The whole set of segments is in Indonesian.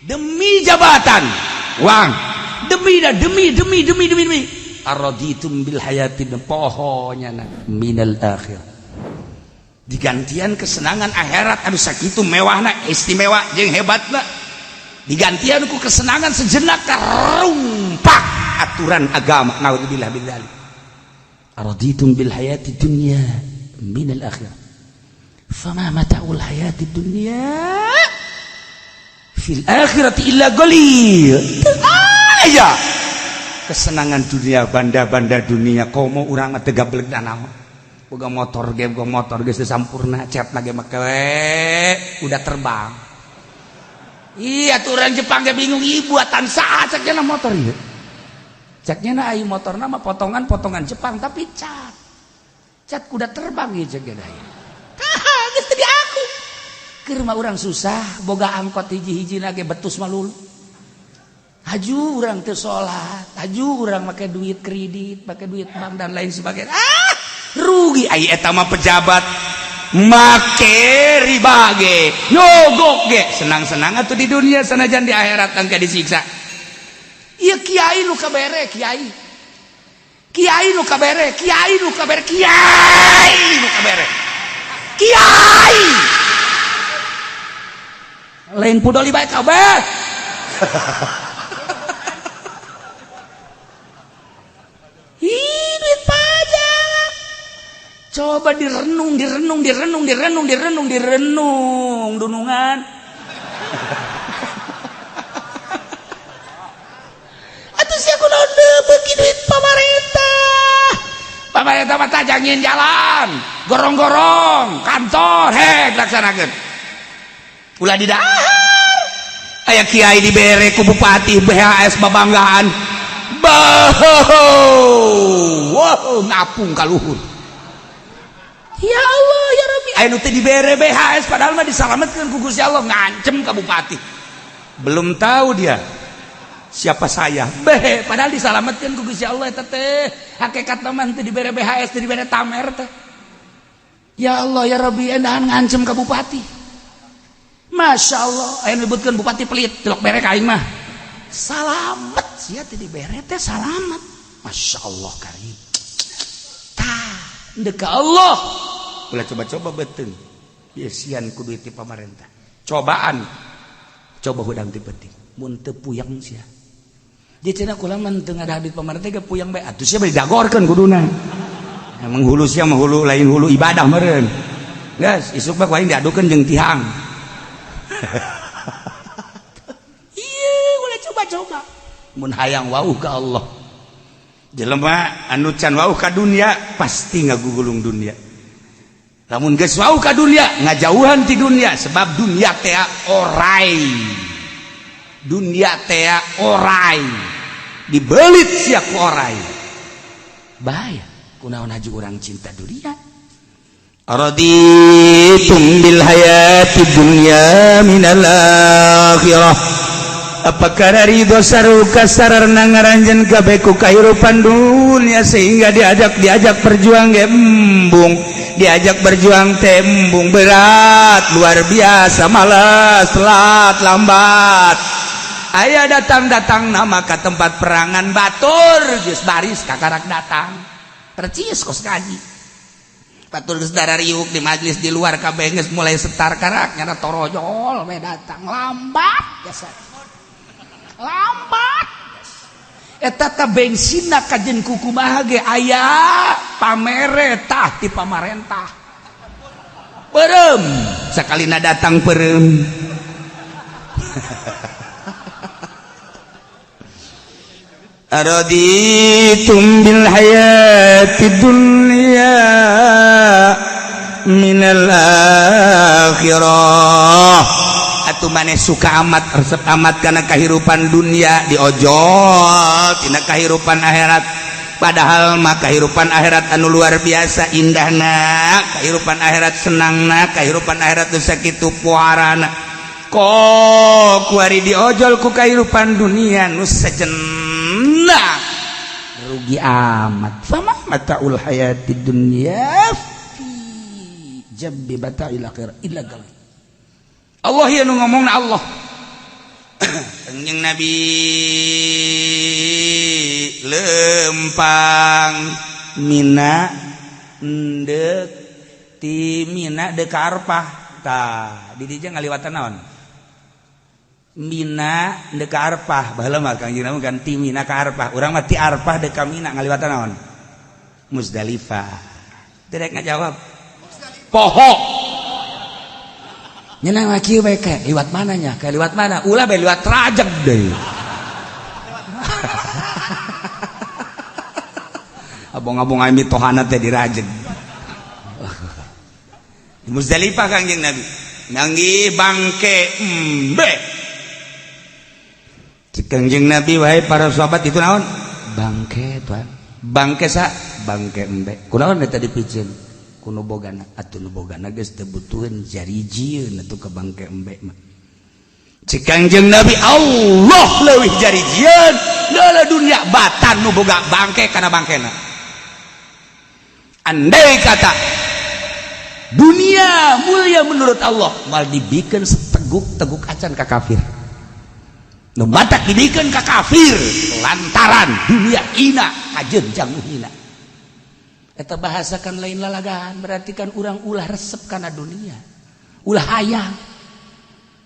demi jabatan, uang, demi. Araditum bil hayati pohonya minal akhir. Digantian kesenangan akhirat anu sakitu mewahna, istimewa jeung hebatna. Digantian ku kesenangan sejenak karumpak aturan agama. Naudzubillah min dzalik. Araditum bil hayati dunya minal akhir. Fama mata'ul hayati dunya fil akhirati illa qalil. Aya kesenangan dunia, banda-banda dunia komo urang teh gablek danama. Boga motor geus sampurna, cat lagi make udah terbang. Iya aturan Jepang ge bingung ieu buatan saha cekna motor ieu. Ceknya na aya motorna mah potongan-potongan Jepang tapi cat. Cat kuda terbang ieu cek geus geus teu di aku. Keur mah urang susah boga angkot hiji-hijina ge betus mah lulu. Haju urang teu salat, haju urang make duit kredit, make duit bank dan lain sebagainya. Rugi ai eta mah pejabat make riba ge, nyogok ge, senang-senang atuh di dunia sanajan di akhirat engke disiksa. Ieu kiai nu kabere, kiai nu kabere. Kiai lain pudoli bae kabeh. Duit pajak. Coba direnung dunungan. Atuh sia kunaon beuki duit pamarentah. Pamarentah mah tajangin jalan, gorong-gorong, kantor, laksanakeun. Ulah di dahar. Aya kiai dibere ku bupati BHS babanggaan. Wow, ngapung ka luhur. Ya Allah ya Rabbi, aya nu teh dibere BHS padahal mah disalametkeun ku Gusti Allah, ngancem ka bupati. Belum tahu dia siapa saya. Padahal disalametkeun ku Gusti Allah eta teh. Hakikatna mah teu dibere BHS, teu dibere tamer teh. Ya Allah ya Rabbi, endahan ngancem ka bupati. Masya Allah, aya nyebutkeun bupati pelit, telok bere ka aing mah. Salamet sia teh dibere teh salamet. Masya Allah karim. Tah, deka Allah. Ulah coba-coba beteung. Biasian ku duit ti pamarentah. Cobaan. Coba hudang ti penting. Mun teu puyeng sia. Jadi cenah kula mah teu ngada duit pamarentah ge puyeng bae. Atuh sia bari dagorkeun kuduna. Emang hulu sia mah hulu lain hulu ibadah meureun. Geus, isuk mah ku aing diadukeun jeung tihang. Coba mun hayang wauh ka Allah. Jelema anu can wauh ka dunia pasti ngagugulung dunia. Lamun geus wauh ka dunia ngajauhan ti dunia sebab dunia teh orai. Dunia teh orai. Dibelit sia ku orai. Bahaya kunaon haju urang cinta dunia. Araditum bil hayati dunya minal akhirah. Apakah ridho saruka sararna ngaranjeun kabeh ku kahirupan dunia sehingga diajak berjuang embung, diajak berjuang tembung berat luar biasa, malas telat lambat. Aya datang nama ke tempat perangan batur geus baris kakarak datang tercis kos kaji batur geus darariuk di majelis di luar kabeh geus mulai setar karak nyana torojol we datang lambat biasa. Lambat eta teh bensinna kajen kukumaha ge aya pamere tah ti pamarentah peureum sakalina datang peureum. Araditum bil hayati dunya minal akhirah. Atuh maneh suka amat resep amat kana kahirupan dunia diojol tina kahirupan akhirat, padahal mah kahirupan akhirat anu luar biasa indahna, kahirupan akhirat senangna, kahirupan akhirat teu sakitu puarana. Kok kuari diojol ku kahirupan dunia nu sajenna rugi amat. Fama mataul hayati dunya fi jabbi bata'il akhirah illa gal. Allah ya nu ngomongna Allah Kangjeng Nabi lempang Mina ndek ti Mina dek ka Arfah tah di dieu ngaliwatan naon Mina dek ka Arfah baheula mah Kangjeng Nabi ganti Mina ka Arfah urang mah ti Arfah dek ka Mina ngaliwatan naon Musdalifah derek ngajawab poho nyenang laki we ke liwat mananya ke liwat mana ulah bae liwat rajeg deui abong-abong ami tohana teh dirajeg di Muzdalifah Kangjeng Nabi nganggi bangke embe cik Kangjeng Nabi wahai para sahabat itu naon bangke tuan bangke sa bangke embe kunaon eta dipicieun kuno bogana atuh nu bogana geus teu butuheun jarijieun atuh ka bangke embe mah cik Kangjeng Nabi Allah leuwih jarijieun leula dunia batan nu boga bangke kana bangkena andai kata dunia mulia menurut Allah mal dibikeun seteguk-teguk acan ka kafir nu batak dibikeun ka kafir lantaran dunia ina kajenjang nu hina eta bahasakan lain lalagaan berarti kan urang ulah resep kana dunia ulah hayang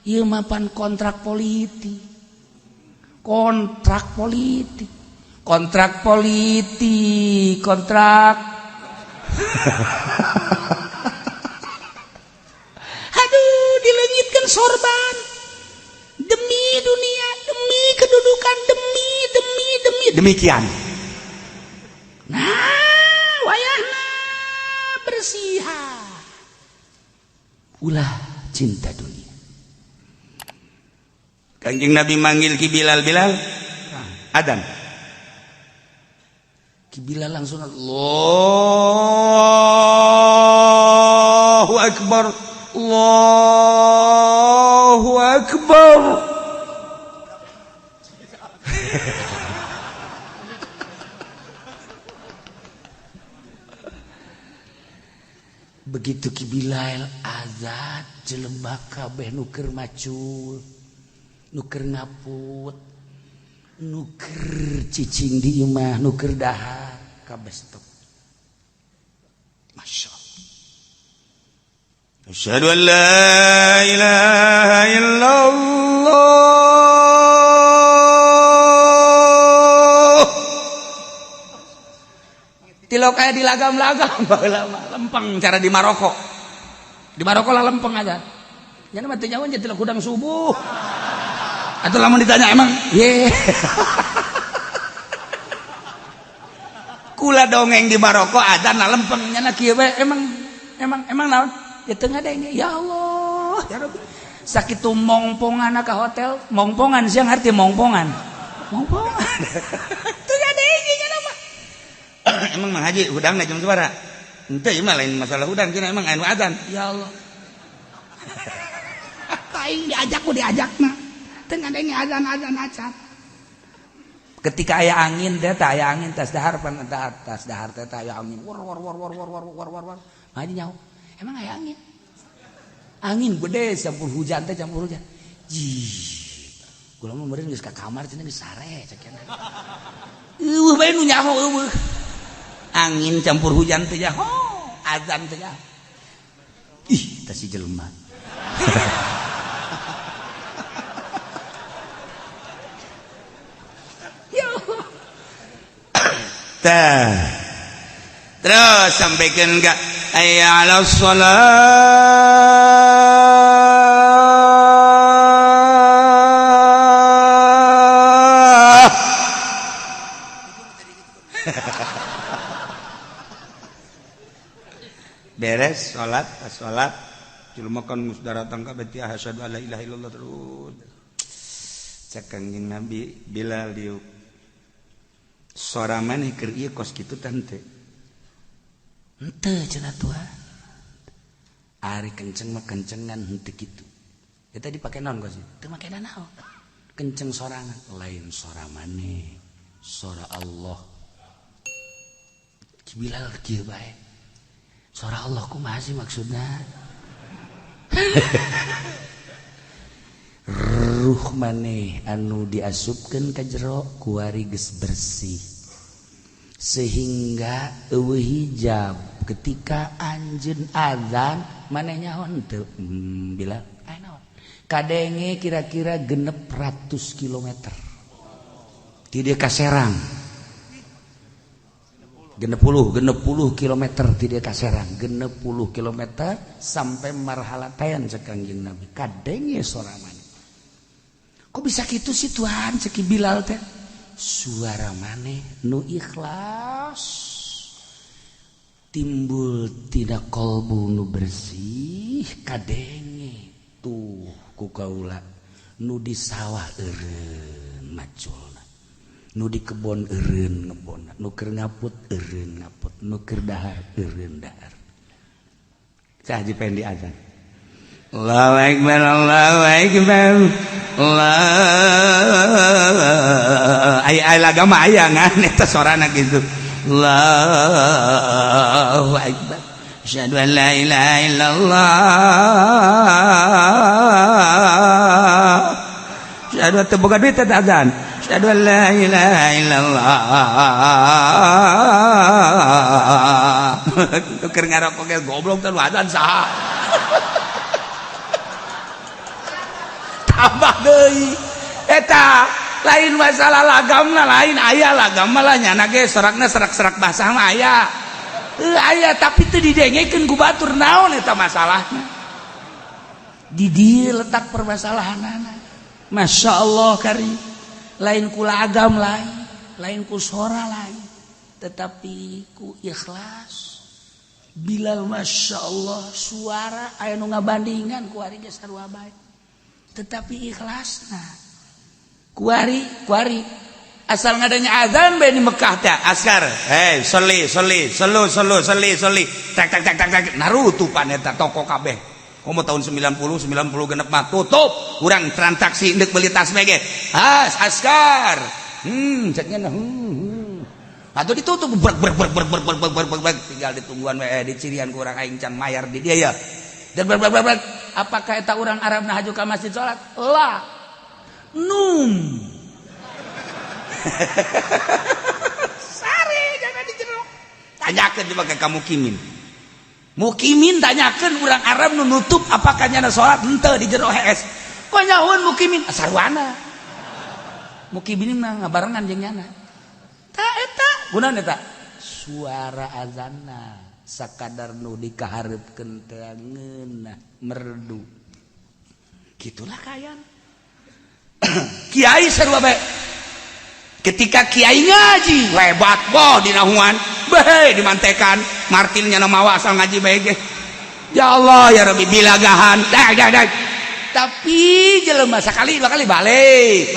ieu mah pan kontrak politik kontrak aduh dileungitkeun sorban demi dunia demi kedudukan demi demikian nah wayahna bersiha ulah cinta dunia Kangjeng Nabi manggil ki Bilal adan ki Bilal langsung Allahu Akbar begitu ki Bilal azan jelema kabeh nu keur macul nu keur ngaput nu keur cicing di imah nu keur dahar kabeh stop masyaallah asyhadu an la ilaha illallah tilok aya di lagam-lagam baheula mah lempeng cara di Maroko lah lempeng aja nya mah teu nyawa nya tilok hudang subuh atuh lamun ditanya emang ye kula dongeng di Maroko adzan lempeng nya kieu we emang naon ya teu ngadenge ya Allah ya Rabbi sakitu mongpongan ka hotel mongpongan siang arti mongpongan teu ngadenge nya mah emang mah haji hudangna jam sabaraha henteu ieu mah lain masalah hudang cenah emang anu adzan ya Allah aing diajakna teu ngadenge adzan acan ketika aya angin teh aya angin tas dahar pan tas dahar teh aya angin war haji nyaho emang aya angin gede campur hujan kula mah meureun geus ka kamar cenah geus sare cek cenah eueuh bae nu nyaho eueuh angin campur hujan teh nyaho azan teh nyaho ih tah si jelema tah terus sampaikan enggak hayya 'alas shalah beres salat jelema kan geus datang ka beti asyhadu alla ilaha illallah terus cek Kangjeng Nabi Bilal diuk sora maneh keur ieu kos kitu teh henteu cenah Tuhan ari kenceng mah kencengan henteu kitu eta dipake naon kos teu make naon kenceng sorangan lain sora maneh sora Allah Bilal kieu bae sora Allah kumaha sih maksudna ruh maneh anu diasupkeun ka jero kuari geus bersih sehingga eueuh hijab ketika anjeun azan maneh nyaho teu bila naon kadenge kira-kira 600 kilometer ti dieu ka Serang 60 kilometer ti dieu ka Serang 60 kilometer sampai marhalatayan cek Kangjeng Nabi kadenge sorangan kok bisa gitu sih Tuhan cek Bilal teh suara maneh nu ikhlas timbul tina kolbu nu bersih kadenge tuh ku kaula nu di sawah eureun maculna nu di kebon eureun ngebonna nu keur ngaput eureun ngaput nu keur dahar eureun dahar cah Haji Pendi azan Allahu Akbar Allahu Akbar Allah aya lagama aya ngan eta sorana gitu Allahu Akbar asyhadu an la ilaha illallah asyhadu teu boga duit teh azan asyhadu an la ilaha illallah keur ngarokok ge goblok teh azan saha tambah deui eta lain masalah lagamna lain aya lagam malah nyana ge sorakna serak-serak basah mah aya aya tapi teu didengekeun ku batur naon eta masalahna di dieu letak permasalahanana Masya Allah karim lain ku lagam lain ku sora lain tetapi ku ikhlas Bilal Masya Allah suara aya nu ngabandingan ku ari ge sarua bae tetapi ikhlasna kuari asal ngadanya azan bae di Mekah teh askar soli tak narutupan eta toko kabeh komo tahun 90 genep mah tutup urang transaksi endek beli tas mege askar cek nya atuh ditutup ber tinggal ditungguan we di cirian ku urang aing can mayar di dia ya dan apakah eta urang Arab na haju ka masjid salat lah sare jangan dijero tanyakeun coba ka mukimin tanyakeun urang Arab nu nutup apakah nyana salat henteu di jero hees kok nyahoan mukimin sarwana mukimin mah ngabarengan jeung nyana ta eta gunaon eta suara azanna sakadar nu dikaharepkeun teh ngeunah merdu gitulah kayan kiai sarua bae ketika kiai ngaji lebat boh dinahuan bae dimantekan martilnya na mawa asal ngaji bae ge ya Allah ya Rabbi bilagahan dah tapi jelema sakali dua kali balik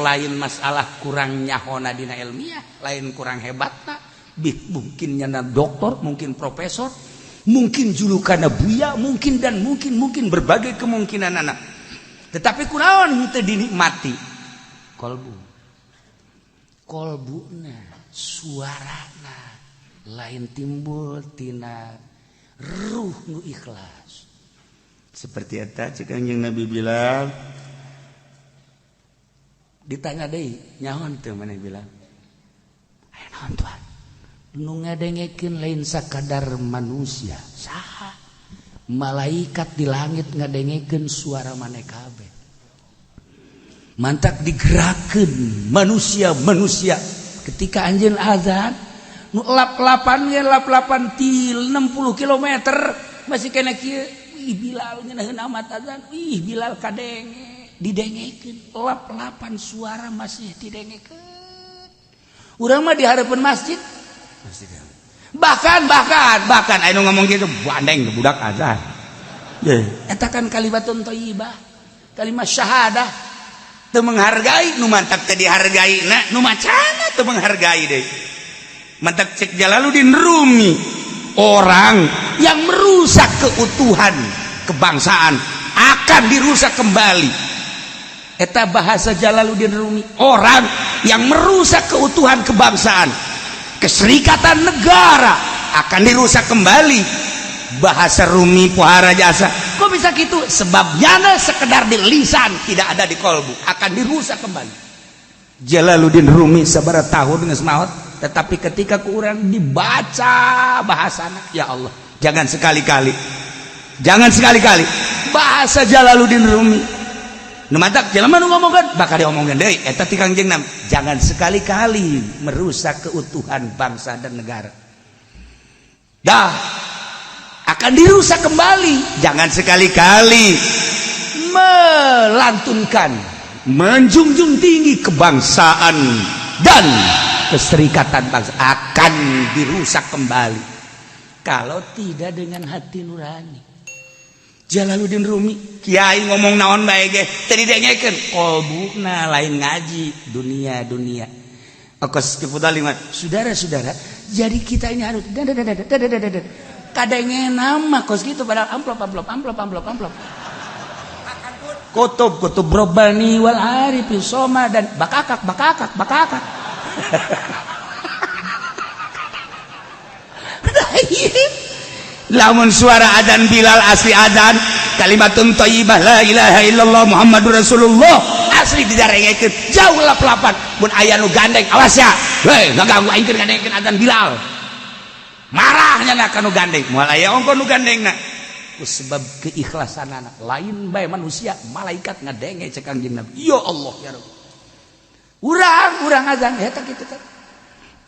lain masalah kurang nyahona dina ilmiah lain kurang hebatna mungkin nyana doktor mungkin profesor mungkin julukanna buya mungkin berbagai kemungkinan anak tetapi kunaon henteu dinikmati kolbuna suarana lain timbul tina ruh nu ikhlas seperti eta cek Kangjeng Nabi bilang ditanya deui nyaon teu maneh bilang aya naon Tuhan nu ngadengekeun lain sakadar manusia saha malaikat di langit ngadengekeun suara maneh kabeh mantak digerakkeun manusia ketika anjeun azan nu lap-lapan til 60 km masih kena kieu ih Bilal ngeunaheun amat azan ih Bilal kadenge didengekeun lap-lapan suara masih didengekeun urang mah di hareupeun masjid bahkan anu ngomong gitu bandeng budak azan eta kan kalimatun thayyibah kalimat syahadah teu menghargai nu mantap teh dihargaina nu macana teu menghargai deui mantap cek Jalaluddin Rumi orang yang merusak keutuhan kebangsaan akan dirusak kembali eta bahasa Jalaluddin Rumi orang yang merusak keutuhan kebangsaan keserikatan negara akan dirusak kembali bahasa Rumi Pohara Jasa Kok bisa gitu? Sebabnya sekedar di lisan, tidak ada di kolbu, akan dirusak kembali. Jalaluddin Rumi sabaraha tahun geus maot, tetapi ketika ku urang dibaca bahasana, ya Allah, jangan sekali-kali bahasa Jalaluddin Rumi nu matak jelema nu ngomongkeun bakal diomongkeun deui eta ti Kangjeng Nabi. Jangan sekali-kali merusak keutuhan bangsa dan negara. Dah akan dirusak kembali. Jangan sekali-kali melantunkan, menjunjung tinggi kebangsaan dan keserikatan bangsa, akan dirusak kembali kalau tidak dengan hati nurani. Jalaluddin Rumi kiai ngomong naon bae ge teu didengekeun, kolbuna lain ngaji dunia. Okos kipuda limat, saudara-saudara, jadi kita ini harus kadenge nama kos gitu padahal amplop. Kutub Robbani wal Arifin Soma dan bakakak. Lamun suara adzan Bilal asli adzan kalimatun thayyibah la ilaha illallah Muhammadur Rasulullah asli didarengekeun jauh lap-lapan. Mun aya nu gandeng awas ya, hei ngaganggu aing keur gandengkeun adzan Bilal, marahnya na ka nu gandeng. Moal aya ongko nu gandengna ku sebab keikhlasan anak lain bae manusia, malaikat ngadenge cek Kangjeng Nabi. Ya Allah ya Rabb, urang adzan eta kitu teh.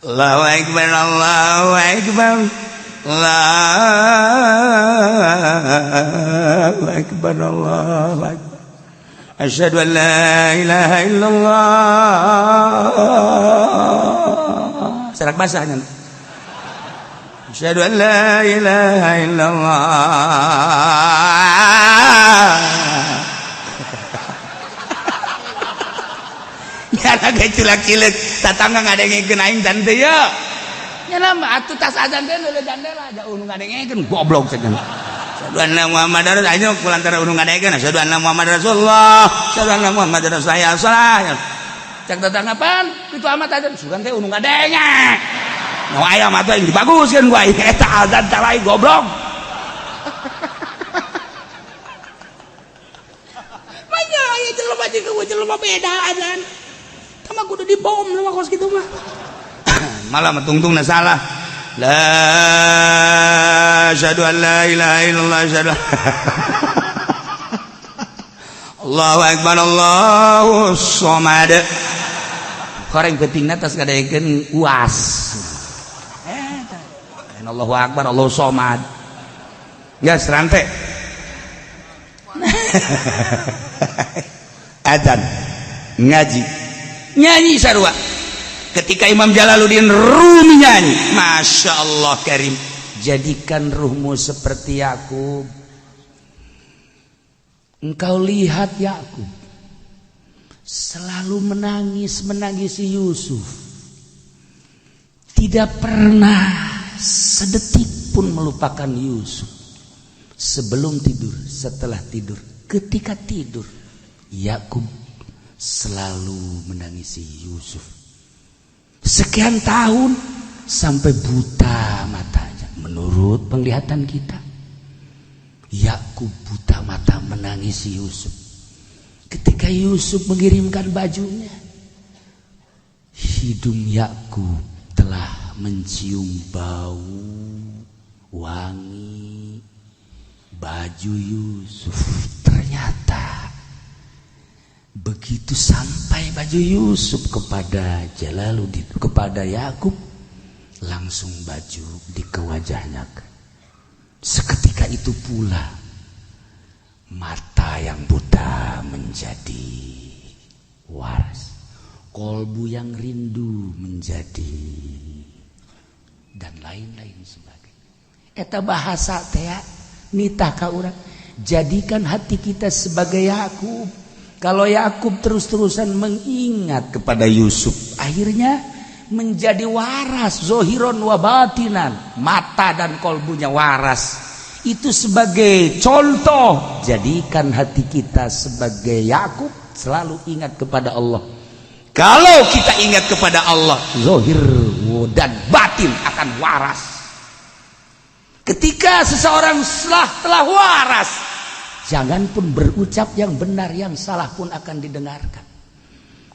Allahu akbar Allahu akbar Allahu akbar Allahu akbar asyhadu an la ilaha illallah. Serak basahnya asyhadu an la ilaha illallah. Ya lagi cilak-cilik tatangga ngadengekeun aing dan teu ya. Nya nama atuh tas adzan teh nu jandela aja unu ngadengekeun goblok cenah. Asyhadu anna Muhammadar Rasulullah kulantara unu ngadengekeun asyhadu anna Muhammadar Rasulullah. Asyhadu anna Muhammadar Rasulullah. Cek tatangga pan kitu amat adzan sugan teh unu ngadenge. Nu aya mah teh dibaguskeun gua eta adzan teh lain goblok. Manya aya jelema jeung jelema beda adzan. Tama kudu dibom mah kos kitu mah. Malah metungtungna salah. La asyhadu an la ilaha illallah asyhadu Allahu akbar Allahu somad. Koreng pentingna tas ngadekeun uas. Allahu akbar Allahu somad. Ya serante. Adzan ngaji nyanyi sarua. Ketika Imam Jalaluddin Rumi nyanyi, Masya Allah Karim, jadikan ruhmu seperti Yakub. Engkau lihat Yakub selalu menangisi Yusuf, tidak pernah sedetik pun melupakan Yusuf. Sebelum tidur, setelah tidur, ketika tidur, Yakub selalu menangisi Yusuf. Sekian tahun sampai buta matanya. Menurut penglihatan kita, Yakub buta mata menangisi Yusuf. Ketika Yusuf mengirimkan bajunya, hidung Yakub telah mencium bau wangi baju Yusuf. Ternyata begitu sampai baju Yusuf kepada Jalaluddin, kepada Yakub, langsung baju dikewajahnya. Seketika itu pula mata yang buta menjadi waras, kolbu yang rindu menjadi, dan lain-lain sebagainya. Eta bahasa teh nitah ka urang, jadikan hati kita sebagai Yakub. Kalau Yakub terus-terusan mengingat kepada Yusuf, akhirnya menjadi waras, zohiron wa batinan, mata dan kolbunya waras. Itu sebagai contoh, jadikan hati kita sebagai Yakub, selalu ingat kepada Allah. Kalau kita ingat kepada Allah, zohir dan batin akan waras. Ketika seseorang telah waras, jangan pun berucap yang benar, yang salah pun akan didengarkan.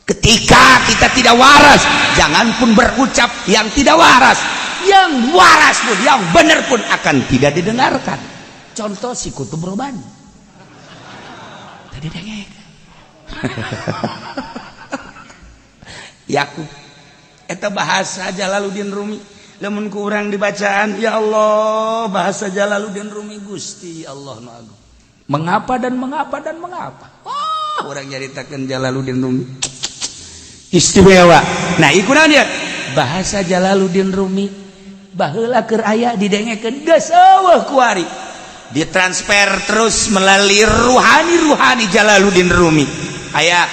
Ketika kita tidak waras, jangan pun berucap yang tidak waras. Yang waras pun, yang benar pun akan tidak didengarkan. Contoh si Kutub Robani. Tadi dengek. Yakub. Eta bahasa Jalaluddin Rumi. Lamun ku urang dibacaan, ya Allah, bahasa Jalaluddin Rumi Gusti Allah nu agung. Mengapa dan mengapa dan mengapa? Oh, orang nyaritakeun Jalaluddin Rumi. Istimewa. Nah, ikunan dia bahasa Jalaluddin Rumi baheula keur aya didengekeun geus eueuh ku ari. Ditransfer terus melalui ruhani Jalaluddin Rumi. Aya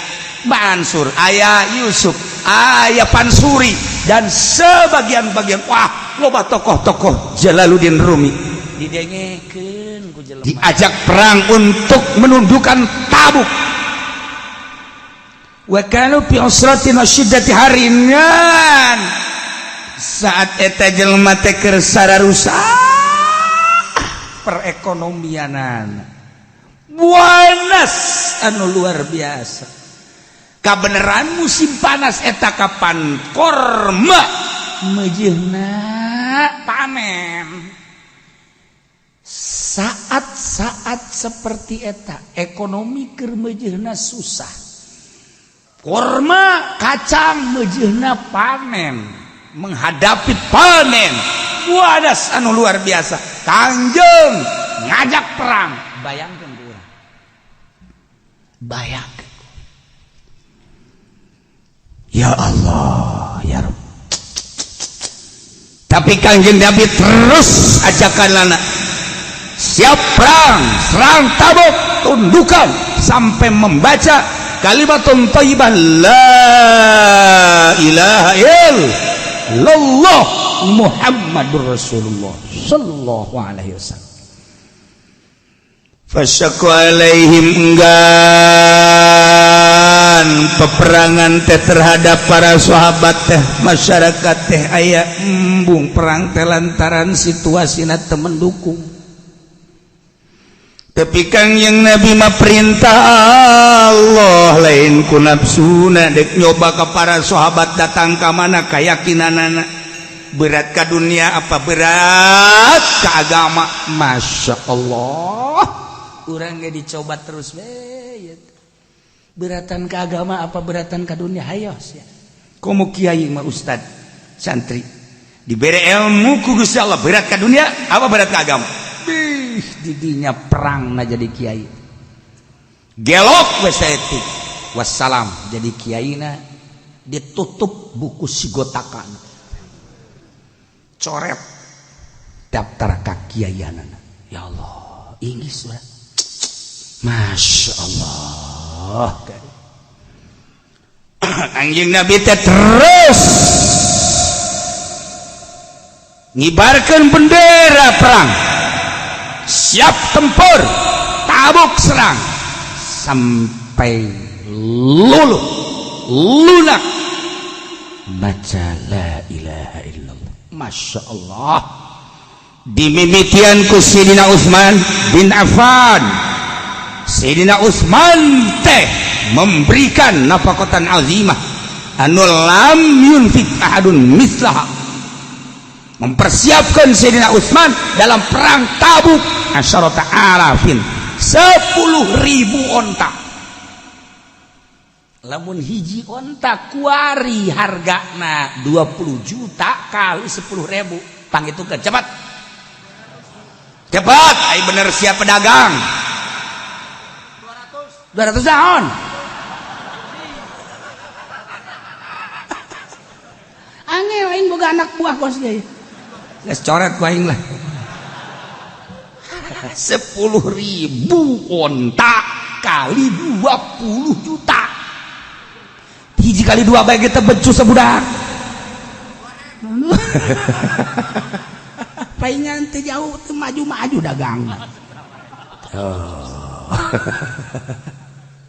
Mansur, aya Yusuf, aya Pansuri dan sebagian-bagian wah loba tokoh-tokoh Jalaluddin Rumi didengekeun ku jelema. Diajak perang untuk menundukkan Tabuk. Wa kanu fi usratin wasyiddati haringan saat eta jelema teh keur sararusak perekonomianan buanas anu luar biasa. Kabeneran musim panas eta kapan korma meujeuhna panen. Saat-saat seperti eta ekonomi keur meujeuhna susah. Korma kacang meujeuhna panen, menghadapi panen buadas anu luar biasa. Kangjeng ngajak perang, bayangkeun ku urang. Bayangkeun. Ya Allah, ya Rabb. Tapi Kangjeng Nabi terus ajakanana, siap perang, serang Tabuk, tundukan sampai membaca kalimatun thayyibah la ilaha illallah Muhammadur Rasulullah sallallahu alaihi wasallam. Fasyaqqa alaihim enggan peperangan teh terhadap para sahabat teh, masyarakat teh aya embung perang teh lantaran situasina teu mendukung. Tapi Kangjeng Nabi mah perintah Allah lain ku nafsuna dek nyoba ka para sahabat datang ka mana kayakinanana. Berat ka dunia apa berat ka agama? Masya Allah, urang ge dicoba terus we. Beratan ka agama apa beratan ka dunia? Hayos ya. Komo kiai mah ustad santri dibere ilmu ku Gusti Allah, berat ka dunia apa berat ka agama? Didinya perang na jadi kiai gelok wesetik wassalam jadi kiaina ditutup buku sigotakan coret daftar kakiaianana. Ya Allah inggis surat Masya Allah. Kangjeng Nabi teh terus ngibarkeun bendera perang, siap tempur, Tabuk serang sampai lunak baca la ilaha illallah. Masya Allah. Dimimitian ku Sayyidina Utsman bin Affan. Sayyidina Utsman teh memberikan nafaqatan azimah anu lam yunfik ahadun mislaha. Mempersiapkan Sayyidina Utsman dalam perang Tabuk asyarata alafin 10.000 onta. Lamun hiji onta kuari hargana 20 juta kali 10.000 pangitukeun cepat ai bener siap pedagang 200 naon angel aing boga anak buah bos ge geus coret ku aing lah 10.000 onta kali 20 juta hiji kali 2 bae kita becus sabudak paingan teh jauh teh maju-maju dagang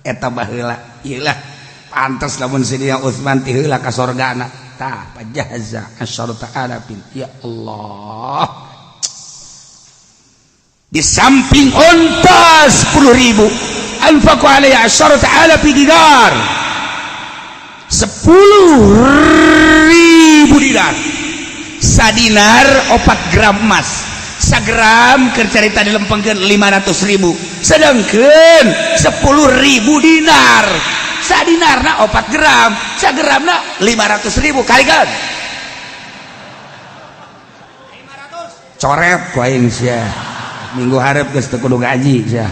eta baheula ieu lah pantes lamun Sayyidina Utsman ti heula ka sorgana tah pajaza asyarata alafin. Ya Allah di samping unta 10.000 anfaqu alaiha 10,000 dinar 10.000 dinar sadinar 4 gram emas sagram kercarita dilempengkeun 500.000 sedangkan 10.000 dinar sadinarna 4 gram sagramna 500.000 kalikan 500 coret ku aing sia minggu hareup geus teu kudu gaji sia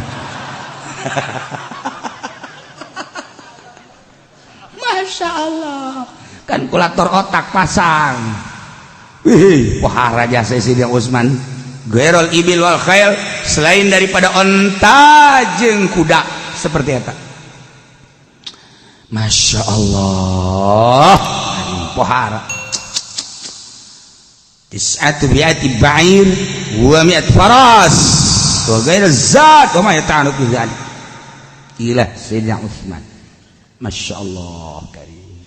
Masya Allah kalkulator otak pasang wih pohara jasa Sidi Usman Gairul ibil wal khail selain daripada onta jeung kuda seperti eta Masya Allah pohara tis'atu bi'ati ba'ir wa mi'at faras wa gairul zat wa ma yata'anu fi zalik ilah Sayyidina Utsman Masya Allah karim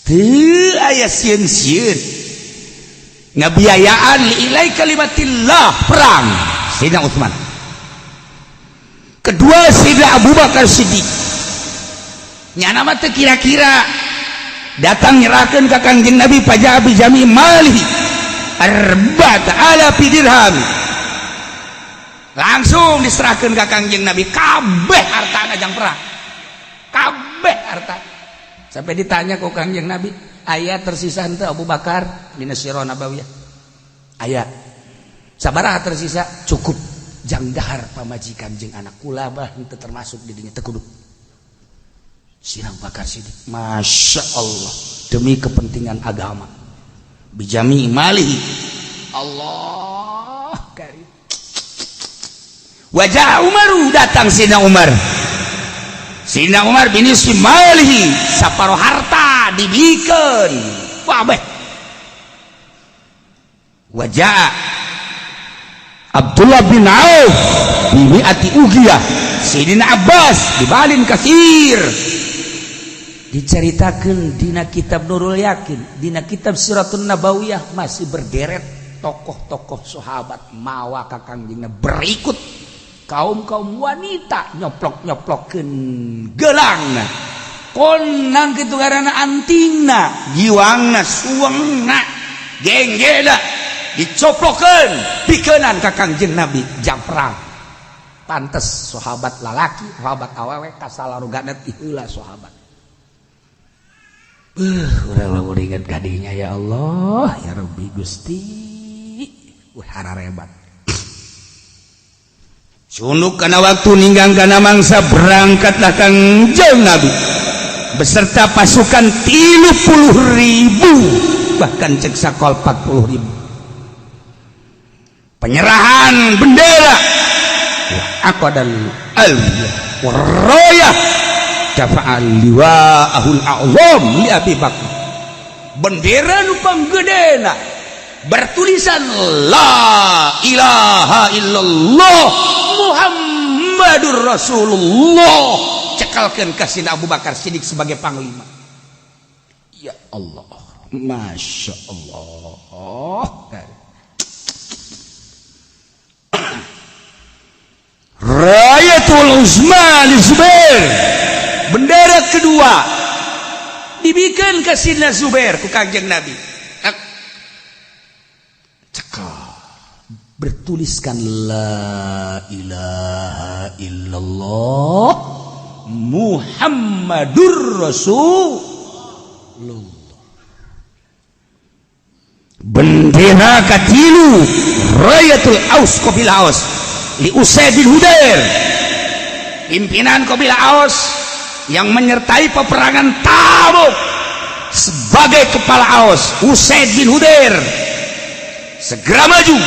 teu aya sieun-sieun ngabiayaan liilai kalimatillah perang Sayyidina Utsman kedua Sayyidina Abu Bakar Siddiq nyana mah teu kira-kira datang nyerahkeun ka Kangjeng Nabi paja bi jami malihi 4,000 dirham langsung diserahkeun ka Kangjeng Nabi kabeh hartana jang perang kabeh harta sampai ditanya ku Kangjeng Nabi aya tersisa henteu Abu Bakar dina Sirah Nabawiyah aya sabaraha tersisa cukup jang dahar pamajikan jeung anak kula bah henteu termasuk di dinya teu kudu Sirang Bakar Siddiq Masya Allah demi kepentingan agama bijami malihi Allah karim wajah Umaru datang Sayyidina Umar bin Malihi saparo harta dibikeun kabeh wajah Abdullah bin Auf bimi'ati ugiyah Sayyidina Abbas dibalin kasir diceritakan dina kitab Nurul Yakin dina kitab Siratun Nabawiyah masih berderet tokoh-tokoh sahabat mawa ka Kangjengna berikut kaum-kaum wanita nyoplok-nyoplokkeun geulangna konang kitu ngaranna antingna giwangna suwengna genggena dicoplokkeun pikeunnan ka Kangjeng Nabi jang perang pantes sahabat lalaki sahabat awewe kasalarugana ti heula sahabat urang lamun inget kadinya ya Allah ya Rabbi Gusti hararebat sunduk kana waktu ninggang kana mangsa berangkatlah Kangjeng Nabi beserta pasukan 30.000 bahkan cek sakol 40.000 penyerahan bendera aqdal alwiyah warayah dafa'al liwa'ahul a'zam li Abi Bakar bendera nu panggedena bertulisan la ilaha illallah Muhammadur Rasulullah cekalkeun ka Sayyidina Abu Bakar Siddiq sebagai panglima ya Allah Masya Allah Rayatul Uzma li Zubair bendera kedua dibikin ke Sayyidina Zubair ku Kangjeng Nabi cekal bertuliskan la ilaha illallah Muhammadur Rasulullah bendera katilu Rayatul Aus Qabilah Aus li Usaid bin Hudair pimpinan Qabilah Aus yang menyertai peperangan Tabuk sebagai kepala Aus Usaid bin Hudair segera maju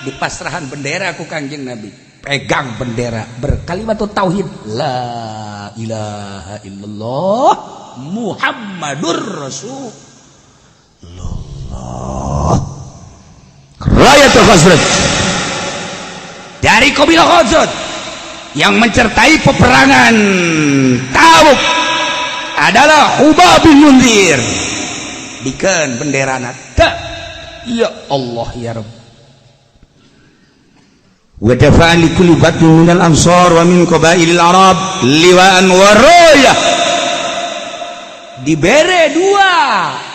di pasrahan bendera ku Kangjeng Nabi pegang bendera berkalimat tauhid la ilaha illallah Muhammadur Rasulullah Rayatul Khazraj dari Qabilah Khazraj yang mencertai peperangan Tabuk adalah Hubab bin Munzir bikin bendera nata ya Allah ya Rabb wa dafa'an li kulli batnin minal ansar wa min qabailil arab liwaan wa royah. Dibere dua,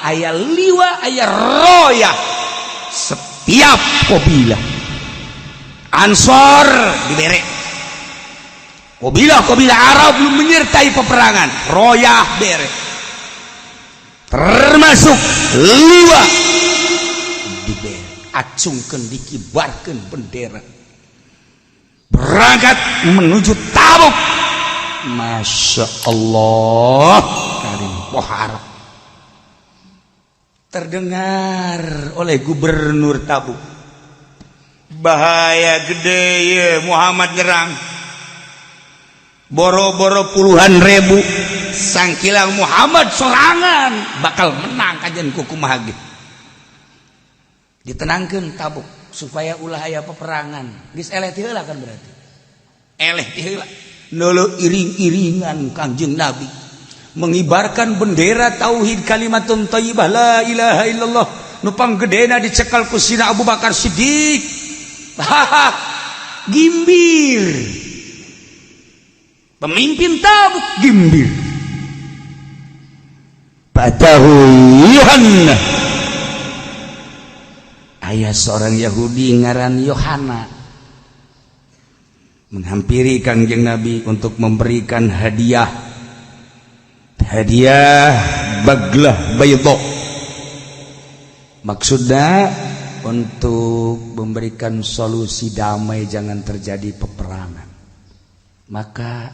aya liwa aya royah. Setiap kabilah Ansor dibere, kabilah Arab belum menyertai peperangan, royah bere, termasuk liwa dibere, acungkeun dikibarkeun bendera, berangkat menuju Tabuk. Masya Allah, karim pohara terdengar oleh gubernur Tabuk, bahaya gede ya Muhammad nyerang, boro-boro puluhan ribu, sangkilang Muhammad sorangan bakal menang kajian kukumaha ge. Ditenangkeun Tabuk supaya ulah aya peperangan, geus eleh ti heula kan berarti eleh ti heula. Nolo iring-iringan Kangjeng Nabi mengibarkan bendera tauhid kalimatun thayyibah la ilaha illallah, nu panggedena dicekal ku Sina Abu Bakar Siddiq. Gimbir, pemimpin Tabuk gimbir. Padahu Yohanna, ayah seorang Yahudi ngaran Yohana menghampiri Kangjeng Nabi untuk memberikan hadiah baglah baydo, maksudnya untuk memberikan solusi damai, jangan terjadi peperangan. Maka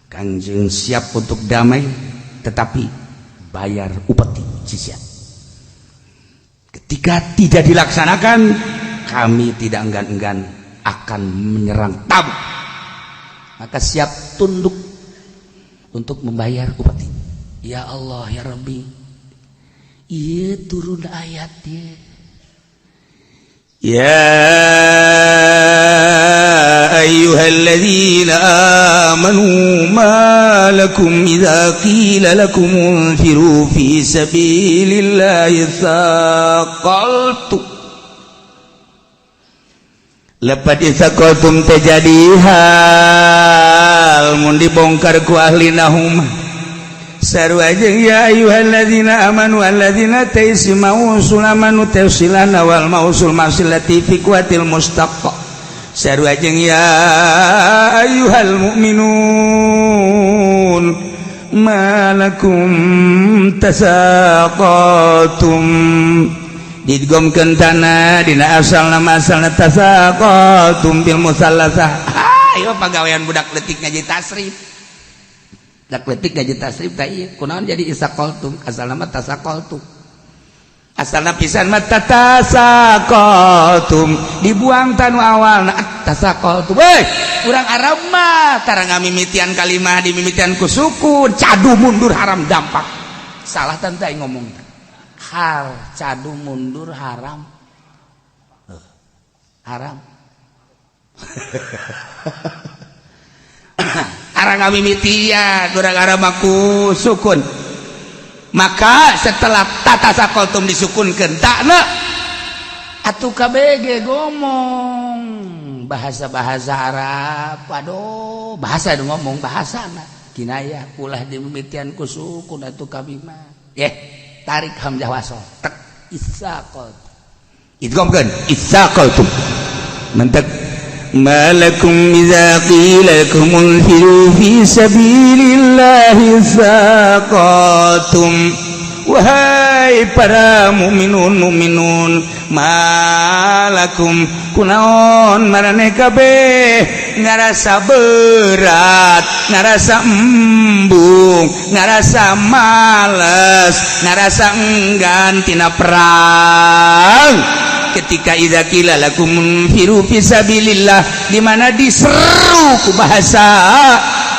Kangjeng siap untuk damai, tetapi bayar upeti jizya. Ketika tidak dilaksanakan, kami tidak enggan-enggan akan menyerang Tabuk. Maka siap tunduk untuk membayar upeti. Ya Allah ya Rabbi, iya turun ayatnya. Ya ayyuhalladzina amanu ma lakum idza qila lakum unfiru fi sabilillahi tsaqaltum. Lepas isaqaltum terjadi hal mun dibongkar ku ahli nahum. Saru aja ya ayyuhalladzina amanu alladzina taisma'u sulamanu tafsilana wal mausul masilati fi kuatil mustaqqa. Saru aja ya ayyuhal mu'minun malakum tasaqatum. Digomkeun tanah dina asalna masalna tasaqatum bil musallasah. Ayo pagawean budak leutik ngaji tasrif. Dak letik gaji tasrif tah ieu kunaon jadi isaqaltum, asalna mah tasaqaltum, asalna pisan mah tasaqaltum, dibuang tanu awalna tasaqaltum. Urang Arab mah tara ngamimitian kalimah dimimitian ku suku, cadu mundur haram dampak. Salah tanta ngomong hal cadu mundur haram, haram. Arang mimitian urang Arab aku sukun. Maka setelah tata sakoltum disukunkeun takna atuh KBG ngomong bahasa-bahasa Arab. Aduh, bahasa nu ngomong bahasana kinayah ulah dimimitian ku sukun atuh kami mah. Tarik hamzah wasol. Tek isaqaltum. Idghamkeun isaqaltum. Mentek malakum idza qila lakum unfiru fi sabilillahi saqatum. Wahai para mukminun malakum kunaon maraneh kabeh ngarasa berat, ngarasa embung, ngarasa males, ngarasa enggan tina perang ketika idza qila lakum unfiru fi sabilillah, di mana diseru ku bahasa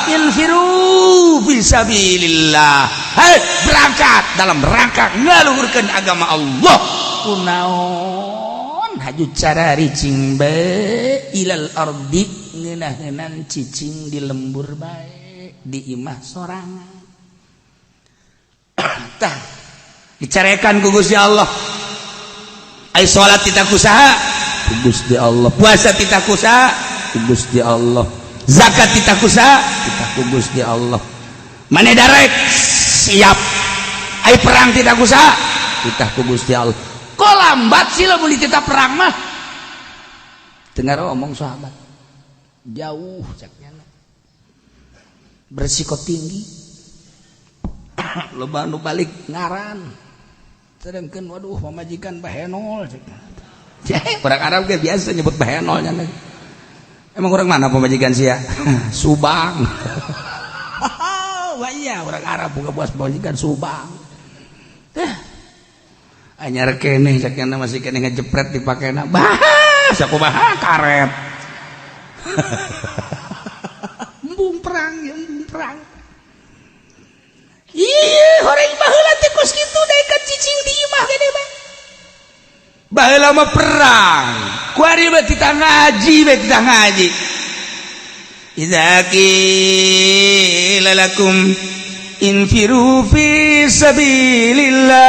infiru fi sabilillah. Hai, berangkat dalam rangka ngaluhurkeun agama Allah. Kunaon haju cara ricing bae ilal ardi ngeunah-ngeunah cicing di lembur bae di imah sorangan. Tah dicarekan ku Gusti Allah. Ai salat kita kusaha ku Gusti Allah. Puasa titah kusa ku Gusti Allah. Zakat titah kusa titah ku Gusti Allah. Mane darek siap ai perang titah kusa titah ku Gusti Allah. Kok lambat sih lamun dititah perang mah? Dengar omong sahabat. Jauh caknya. Bersiko tinggi. Loba nu balik ngaran. Sedangkan waduh pamajikan bahenol caknya. Orang Arab ge biasa nyebut bahenol nya. Emang orang mana pemajikan sia? Subang. Wah iya orang Arab buka buas pemajikan Subang. Anyar keneh sakena masih keneh ngejepret dipakena. Bah, sakumaha karet. Embung perang, ya embung perang. Iya, horeng baheula teh kos kitu daek ka cicing di imah gede mah. Baheula mah perang. Kuari mah kita ngaji, kita ngaji. Idza qila lakum infiru fi sabilillah,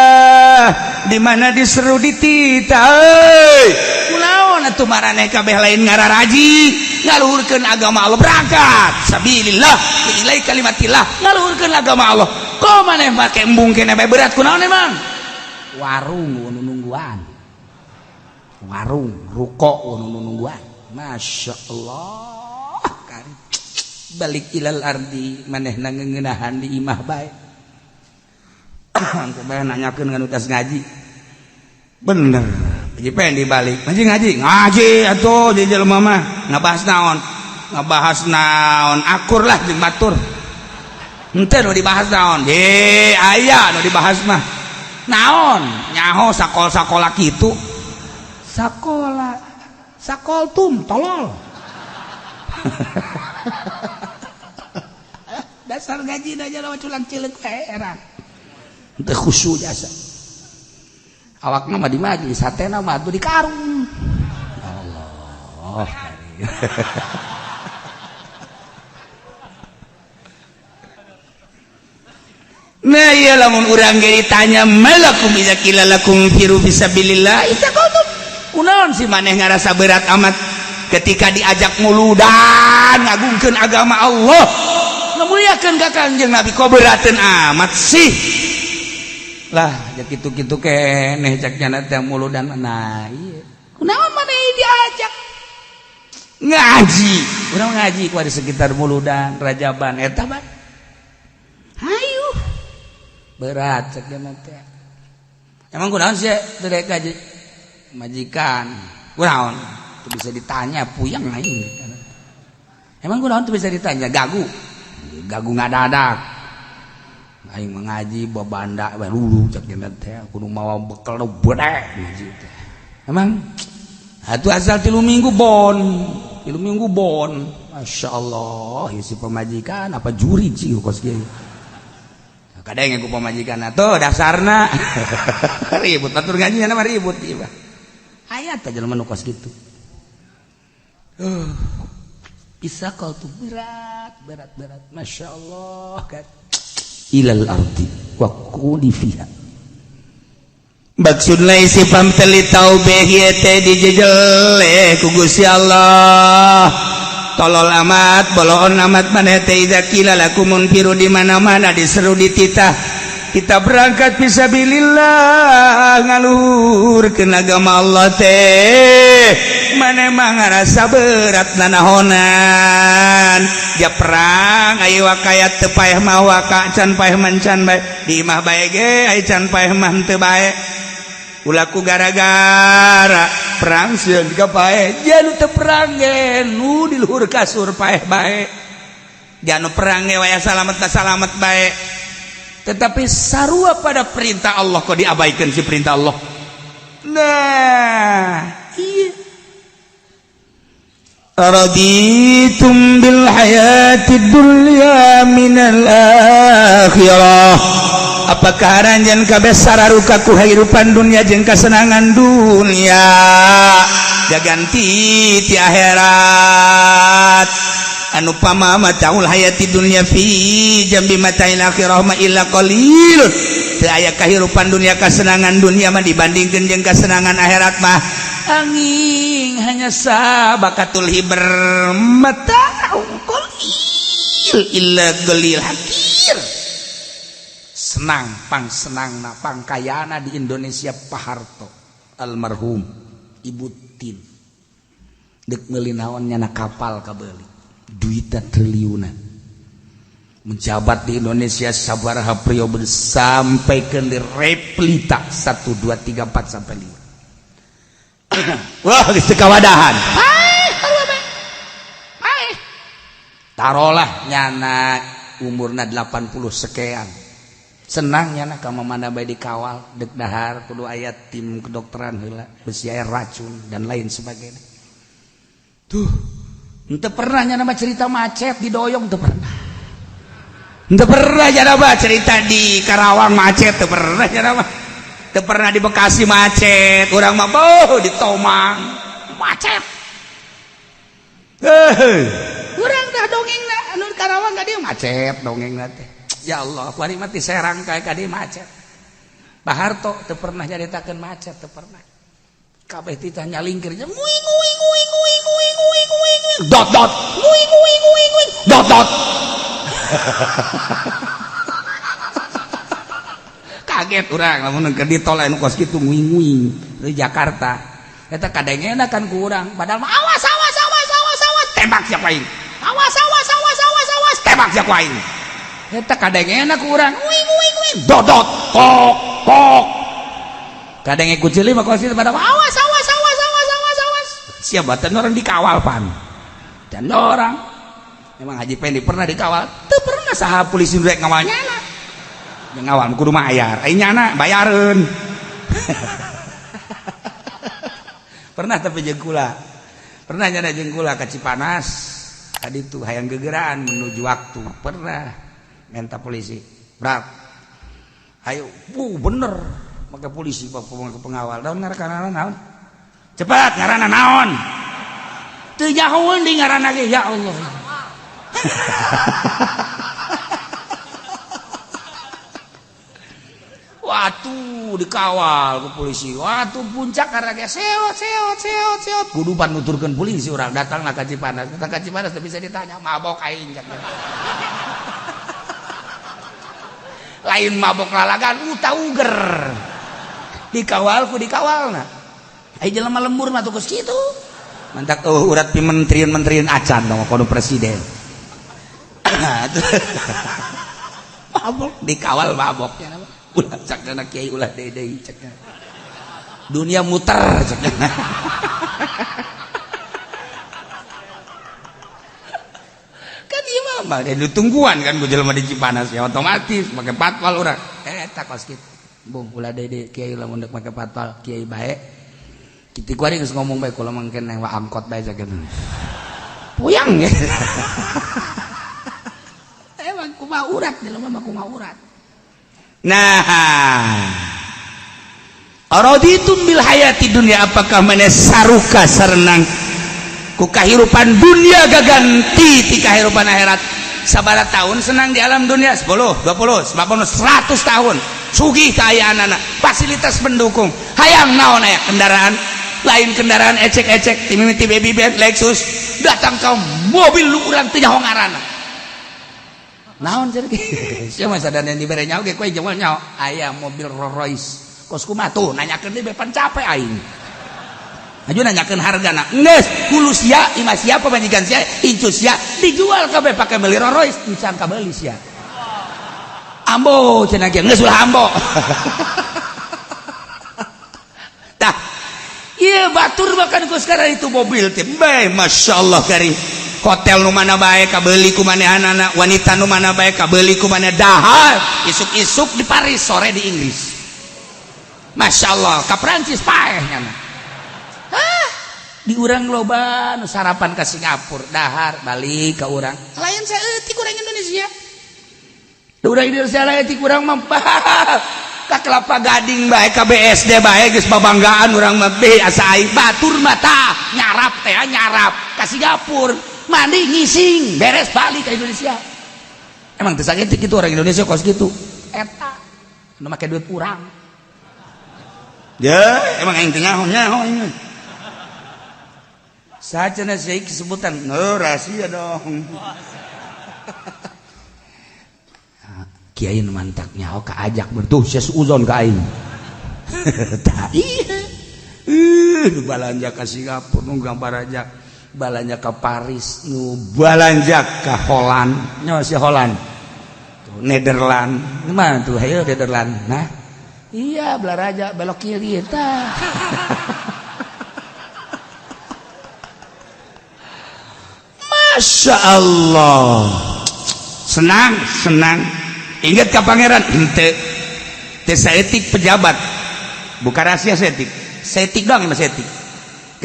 di mana diseru dititah euy. Kunaon atuh maraneh kabeh lain ngararaji, ngaluhurkeun agama Allah berangkat sabilillah ilai kalimatillah, ngaluhurkeun agama Allah. Kok maneh make embung kene bae berat kunaon emang? Warung nu nungguan. Warung, ruko nu nungguan. Masyaallah. Balik ilal ardi manehna ngeuneunahan di imah bae. Coba nanyakeun ngan utas ngaji. Bener. Jadi pengen dibalik. Ngaji atuh di jelema mah. Ngabahas naon? Ngabahas naon? Akur lah jeung batur. Henteu nu dibahas naon? Aya nu dibahas mah. Naon? Nyaho sakol-sakola kitu. Sakola. Sakoltum tolol. Dasar gaji aja lawan culang cileuk heran. Teu khusyuk jasa. Awakna mah di majlis, hatena mah atuh di karung. Allah. Nah iya lamun urang ge ditanya malakum iza qila lakum firu fisabilillah itaqatum. Kunaon si maneh ngarasa berat amat ketika diajak muludan ngagungkeun agama Allah. Ngamuliakeun ka Kanjeng Nabi kok berateun amat sih. Lah ya kitu-kitu keneh cak cenah teh muludan nah ieu. Kunaon maneh diajak ngaji. Urang ngaji ku di sekitar muludan Rajaban eta ban. Hayu. Berat cak cenah teh. Emang kunaon sih teu daek gaji majikan. Kunaon? Teu bisa ditanya puyeng aing. Emang kunaon teu bisa ditanya gagu. Gagu ngadadak aing mengaji babanda bae lulu cak cenah teh kudu mawa bekal beude ngaji teh. Emang atuh asal 3 minggu bon. Masyaallah isi pemajikan apa juri ciu kos kieu. Kadang ku pemajikan atuh dasarna ribut batur ngaji nya mah ribut ieu mah. Aya teh jelema nu kos kitu. Bisa kau tuh berat Masya Allah kan ilal ardi wa quli fiha maksudna isi pamteli taubeh ieu teh dijejel ku Gusti Allah tolol amat boloon amat maneh teh iza qila lakum munfiru di mana-mana diseru dititah kita berangkat fisabilillah ngaluhurkeun agama Allah teh maneh mah ngarasa berat nanahonan ja perang aya wakayat teu paeh mah waka can paeh mancan bae di imah bae ge aya can paeh mah teu bae ulaku gara-gara perang sieun ka paeh janu teu perang ge nu di luhur kasur paeh bae janu perang ge waya salamet bae tetapi sarua pada perintah Allah kok diabaikan si perintah Allah. Nah iya araditum bil hayatid dunya minal akhirah apakah ranjan kabeh sararuka ku kehidupan dunia jeung kasenangan dunia gaganti ti akhirat anu pamama taul hayati dunia fi jambi matain akhirah ma illa qalil teu aya kahirupan dunia kasenangan dunia mah dibandingkeun jeung kasenangan akhirat mah angin hanya sabakatul hiber mata qalil illa qalil hakir senang pang senangna pang kayana di Indonesia Pak Harto almarhum Ibu Tin dek meuli naon nyana kapal kabeuli duitna triliunan menjabat di Indonesia sabaraha periode sampai ke replita 1 2 3 4 sampai 5 wah geus teu kawadahan tarolah nyana umurna 80 sekian senangnya nak kamu mana baik dikawal dek dahar kudu ayat tim kedokteran heula besi air racun dan lain sebagainya tuh ente pernah nyana cerita macet di Doyong teu pernah ente pernah nyana cerita di Karawang macet teu pernah nyana teu pernah di Bekasi macet urang mah boh di Tomang macet urang dah dongengna anu Karawang ka dieu macet dongengna teh ya Allah, aku hari mati serang kayak kadi macet. Pak Harto teu pernah nyaritakeun macet, teu pernah. Kabeh titah nyalingkir, nguing nguing nguing nguing nguing nguing nguing dot dot, nguing nguing nguing nguing dot dot. Kaget urang lamun keur di tol anu kos kitu nguing nguing di Jakarta. Eta kadengena kan ku urang, padahal mah awas awas awas awas awas tembak siapa aing. Awas awas awas awas awas tembak siapa aing. Eta kadengena ku urang wing wing wing dodot kok kok kadenge ku ceuli mah kosi pada awas awas awas awas awas awas siapa batan orang dikawal pan dan orang memang Haji Pendi pernah dikawal teu pernah saha polisi rek ngawal nyana ngawal kudu mah ayar ai nyana bayareun pernah tapi jeung kula pernah nyana jeung kula ka Cipanas tadi tuh hayang gegeraan menuju waktu pernah minta polisi berat ayo bener maka polisi pengawal daun ngaranna naon cepat ngaranna naon teu nyahoeun di ngaranna ge ya Allah watu dikawal ku polisi watu puncak karena ge seot seot seot seot kudu pan nuturkeun polisi urang datang ka Cipanas datang ka Cipanas teu bisa ditanya mabok aing lain mabok lalagan tauger dikawal ku dikawalna ai jelema lembur mah tuh kitu mantak urat pi menterian acan dong kono presiden mabok dikawal maboknya ulah cakna kiai ulah deui cakna dunia muter cakna mah dia ditungguan kan ku jelema di Cipanas ya otomatis make patwal urang eta kos kitu bung ulah deui kiai lamun deuk make patwal kiai bae kitu ku ari geus ngomong bae kula mangke neng wa angkot bae sakeun puyang ya emang kumaha urat jelema mah kumaha urat nah araditum bil hayati dunya apakah maneh saruka sarenang ku kahirupan dunia gaganti ti kahirupan akhirat sabaraha tahun senang di alam dunia 10 20 50 100 tahun sugih kaayaanana fasilitas pendukung hayang naon aya kendaraan lain kendaraan ecek-ecek ti mimiti baby bed Lexus datang ka mobil lu urang teu nyaho ngaranna naon cenah sia mah sadana dibere nyaho ge koe jeung nyaho aya mobil Rolls Royce kos kumaha tuh nanyakeun deui bepan capek aing aju nanyakeun hargana geus hulu sia imah sia pamajikan sia incu sia dijual kabeh pake beli Rolls Royce encan kabeli sia ambo cenah ge geus ulah ambo tah ieu batur makan ku sekarang itu mobil teh bae masyaallah karim hotel nu mana bae kabeli ku manehanana wanita nu mana bae kabeli ku maneh dahar isuk-isuk di Paris sore di Inggris masyaallah ka Prancis paeh nyana di urang loba nu sarapan ka Singapura dahar balik ka urang lain saeutik urang Indonesia Udah Indonesia etik kurang mah ka Kelapa Gading bae ka BSD bae geus babanggaan urang mah asa aing batur mata nyarap teh nyarap ka Singapura mandi ngising beres balik ke Indonesia. Emang teu saeutik kitu orang Indonesia kos kitu eta nu make duit urang ya emang aing teh nyaho aing sacenah Syekh sebutan rahasia dong. Kiai nu mantak nyaho kaajak bertuh sia suuzon ka aing. Tah iya. Balanja ka Singapura nu gambar aja. Balanja ka Paris nu balanja ka Holland. Nyaho si Holland. Tuh Nederland. Mana tuh hayo Nederland. Nah. Iya belaraja belok kiri tah. Masya Allah. Senang. Ingat ka pangeran henteu teh saeutik pejabat bukan rahasia saeutik doang mah saeutik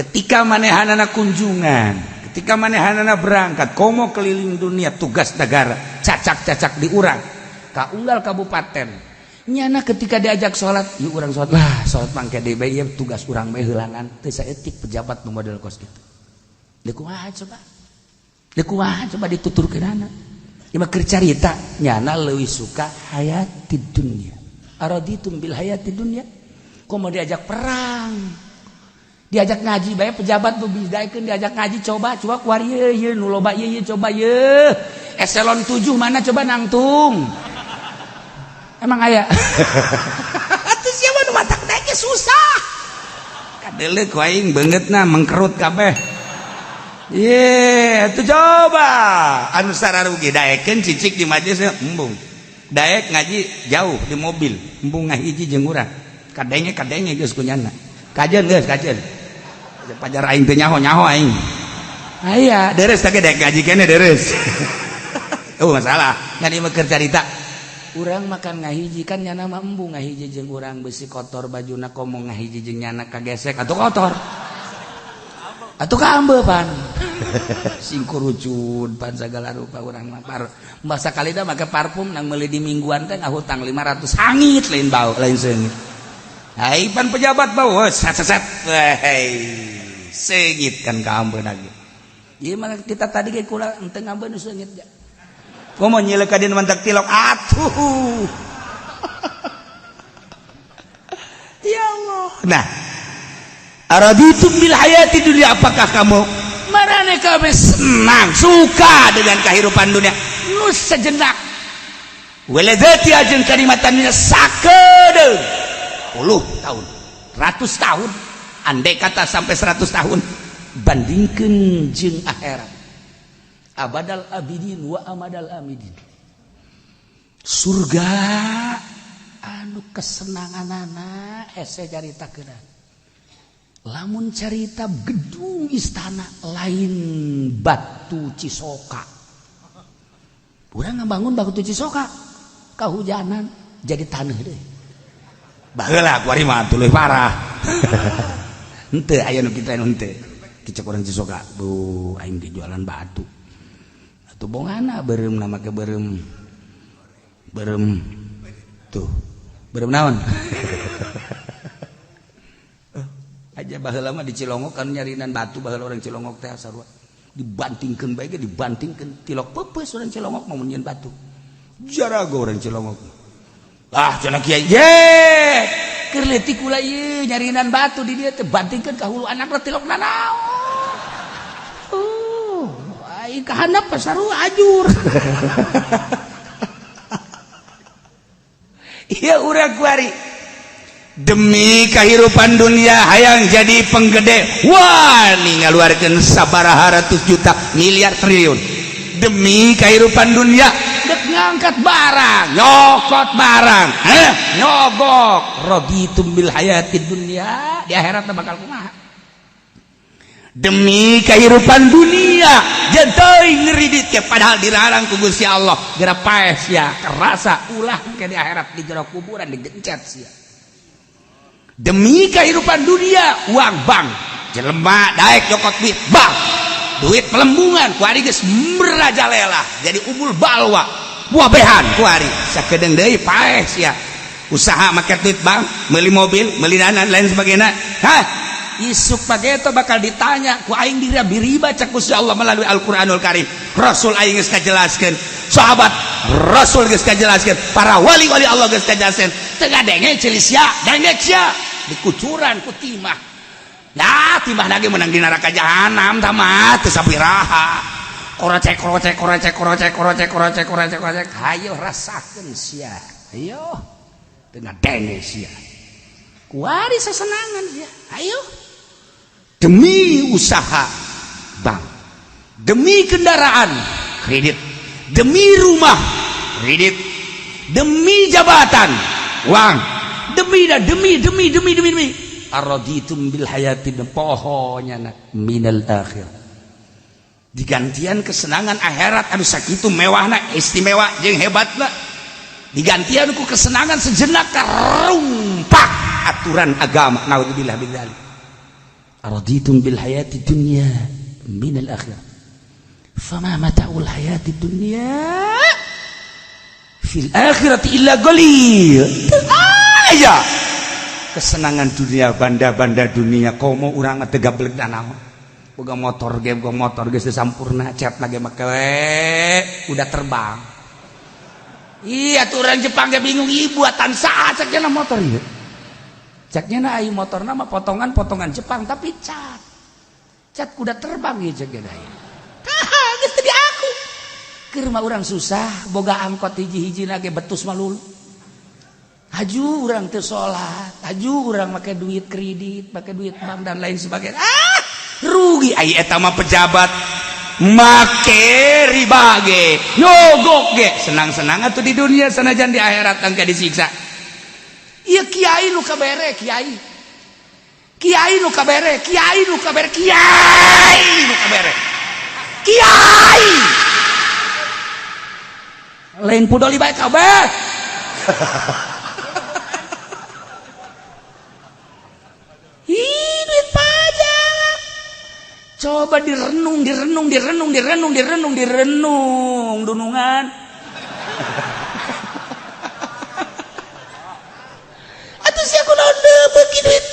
ketika manehanana kunjungan ketika manehanana berangkat komo keliling dunia tugas negara cacak di urang ka unggal kabupaten nyana ketika diajak sholat yuk urang sholat lah sholat mangke deui bae tugas urang bae heulangan teh saeutik pejabat nu model kos kitu deuk kumaha coba dituturkeunana. Ima keur carita nyana leuwih suka hayati dunya. Araditum bil hayati dunya. Komo diajak perang. Diajak ngaji bae pejabat tuh bidaikeun diajak ngaji coba kuari ye nu loba ye coba ye. Eselon 7 mana coba nangtung. Emang aya. Atuh sia mah nu matak daek susah. Kadeuleu ku aing beungeutna mengkerut kabeh. Itu coba anu sararugi daekeun cicik di majelisnya embung daek ngaji jauh di mobil embung ngahiji jeung urang kadenge geus kunyana kajeun geus kajeun pajar aing teh nyaho aing aya deres teh daek ngaji keneh deres masalah ngan ieu mah keur carita urang makan ngahiji kan nyana mah embung ngahiji jeung urang besi kotor bajuna komo ngahiji jeung nyana kagesek atuh kotor atuh kaambeu pan singkurucun pan segala rupa urang mah masa kalida make parfum nang meuli di mingguan teh ngahutang 500 hangit lain bau lain seungit ai pan pejabat bau set seungit kan kaambeu lagi ieu mah kita tadi ge kula teu ngambeun seungit ja komo nyeuleuk ka dina mantak tilok atuh ya Allah. Nah araditum bil hayati dunia apakah kamu marane kabeh senang suka dengan kehidupan dunia nu sejenak waladati ajeun kalimatan dunia sakedeung 10 tahun 100 tahun andai kata sampai 100 tahun bandingkeun jeung akhirat abadal abidin wa amadal amidin surga anu kesenanganana ese caritakeun lamun carita gedung istana lain batu Cisoka urang ngabangun batu Cisoka kahujanan jadi taneuh deui baheula kuari mah tuluy parah henteu aya nu kitu anu henteu kicek urang Cisoka bu aing ge jualan batu atuh bongana beureum na make beureum tuh beureum naon aja baheula mah di Cilongok kan nyarinan batu baheula orang Cilongok teh sarua dibantingkeun bae ge dibantingkeun tilok peupeus orang Cilongok mau nyieun batu jarago orang Cilongok cenah kiai ye keur leutik kula ieu nyarinan batu di dieu teh bantingkeun ka hulu anakna tilok nanaon ai kahandap sarua ajur ieu urang kuari demi kehidupan dunia hayang jadi penggede wani ngaluarkeun sabaraha ratus juta miliar triliun demi kehidupan dunia dek ngangkat barang nyokot barang nyogok raditum bil hayatid dunia di akhirat bakal kumaha demi kehidupan dunia jenteuing ngridit ke padahal dilarang ku Gusti Allah geura paeh sia kerasa ulah ke di akhirat di jero kuburan digencet sia demi kehidupan dunia uang bank jelema daek nyokot duit bank duit pelembungan kuari geus merajalela jadi ubul balwa buah behan kuari sakedeng deui paeh sia usaha make duit bank meuli mobil meuli nanan lain sebagainya hah isuk pageto bakal ditanya ku aing diriba cek Gusti Allah melalui Al-Qur'anul Karim Rasul aing geus kajelaskeun sahabat Rasul geus kajelaskeun para wali-wali Allah geus kajelaskeun teu ngadenge ceulis sia dengek sia dikucuran ku timah ya timah lagi menang di neraka jahanam tah mah teu sapiraha korocek hayo rasakeun sia ayo dengan denge sia kuari sesenangan sia ayo demi usaha bank demi kendaraan kredit demi rumah kredit demi jabatan uang demi araditum bil hayati pohonya minal akhir digantian kesenangan akhirat anu sakitu mewahna istimewa jeung hebatna digantian ku kesenangan sejenak karumpak aturan agama naudzubillah min dzalik araditum bil hayati dunya minal akhirah fama mata'ul hayati dunya fil akhirati illa qalil aya kesenangan dunia banda-banda dunia komo urang teu gablek naon boga motor geus sampurna cat lagi make udah terbang iya tuh orang Jepang ge bingung ieu buatan saha ceknya motor ieu ceknya na ieu motor nama potongan Jepang tapi cat kuda terbang ieu cek geus geus teu di aku keur mah urang susah boga angkot hiji-hijina ge betus malulu haju urang teu salat haju urang make duit kredit make duit bank dan lain sebagainya rugi ai eta mah pejabat make riba ge nyogok ge senang-senang atuh di dunia sanajan di akhirat engke disiksa ieu kiai nu kabere kiai nu kabere lain pudoli bae kabeh duit pajak coba direnung dunungan atuh sia kunaon beuki duit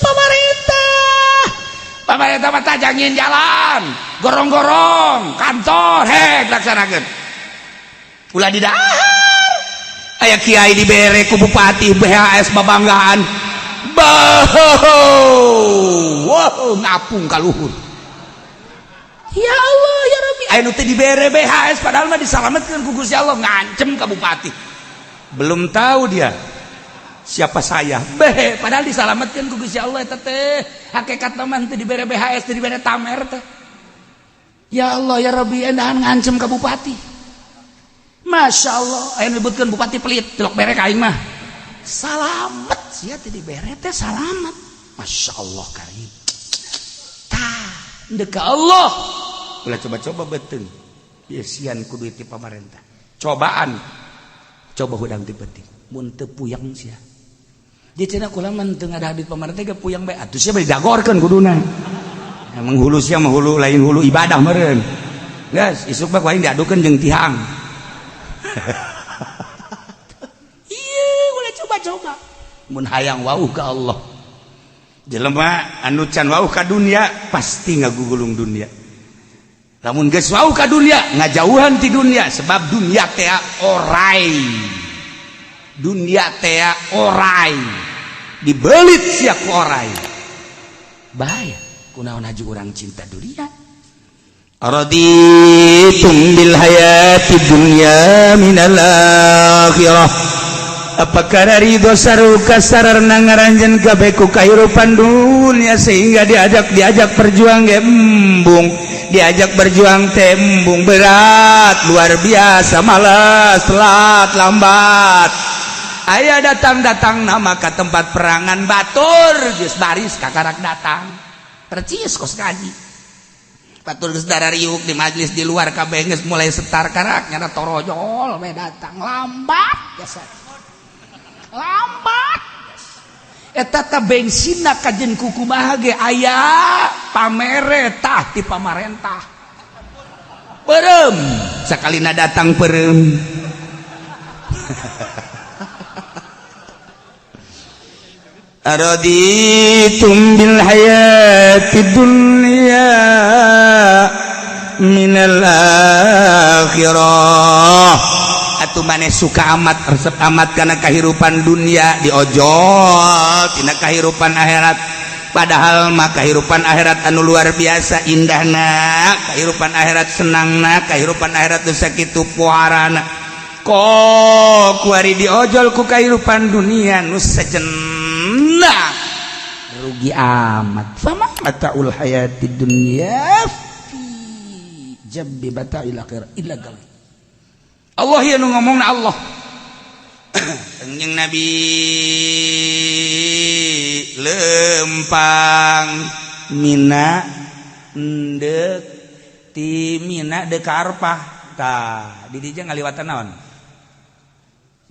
pamarentah mah tajangin jalan gorong-gorong kantor hek laksanakeun ulah di dahar aya kiai dibere ku bupati BHS babanggaan wow ngapung ka luhur ya Allah ya Rabbi anu teh dibere BHS padahal mah disalametkeun ku Gusti Allah ngancem ka bupati belum tahu dia siapa saya padahal disalametkeun ku Gusti Allah eta teh hakikatna mah teu dibere BHS teu dibere tamer teh ya Allah ya Rabbi endahan ngancem ka bupati Masya Allah aya nyebutkeun bupati pelit telok bere ka aing mah salamet sia teh dibere teh salamet Masya Allah karim tah deka Allah ulah coba-coba betul biasian ku duit ti pamarentah cobaan coba hudang ti penting mun teu puyang sia dia cenah kula mah teu ngadah duit pamarentah ge puyang bae atuh sia bari dagorkeun kuduna emang hulu sia mah hulu lain hulu ibadah meureun geus isuk bae ku aing diadukeun jeung tihang iya ulah coba-coba mun hayang wauh ka Allah jelema anu can wauh ka dunia pasti ngagugulung dunia lamun geus wauh ka dunia ngajauhan ti dunia sebab dunia teh orai dibelit sia ku orai bahaya kunaon haju urang cinta dunia araditum bil hayati dunya minal akhirah apakah ridho saruka sararna ngaranjeun kabeh ku kahirupan dunia sehingga diajak perjuang embung diajak berjuang tembung berat luar biasa malas telat lambat aya datang nama ka tempat perangan batur geus baris kakarak datang percis kos kaji batur geus darariuk di majelis di luar kabeh geus mulai setar karak nyana torojol we datang lambat biasa lambat eta teh bensinna kajen kukumaha ge aya pamere tah ti pamarentah peureum sakalina datang peureum Araditum bil hayati dunya minal akhirah. Atuh maneh suka amat resep amat kana kahirupan dunia diojol tina kahirupan akhirat. Padahal mah kahirupan akhirat anu luar biasa indahna, kahirupan akhirat senangna, kahirupan akhirat teu sakitu puarana. Kok kuari diojol ku kahirupan dunia nu sajenna rugi amat. Fama mataul hayati dunya fi jabbi bata'il akhirah illa gal. Allah ya nu ngomongna Allah. Kanjeng Nabi lempang Mina ndek ti Mina dek ka Arfah tah di dieu ngaliwatan naon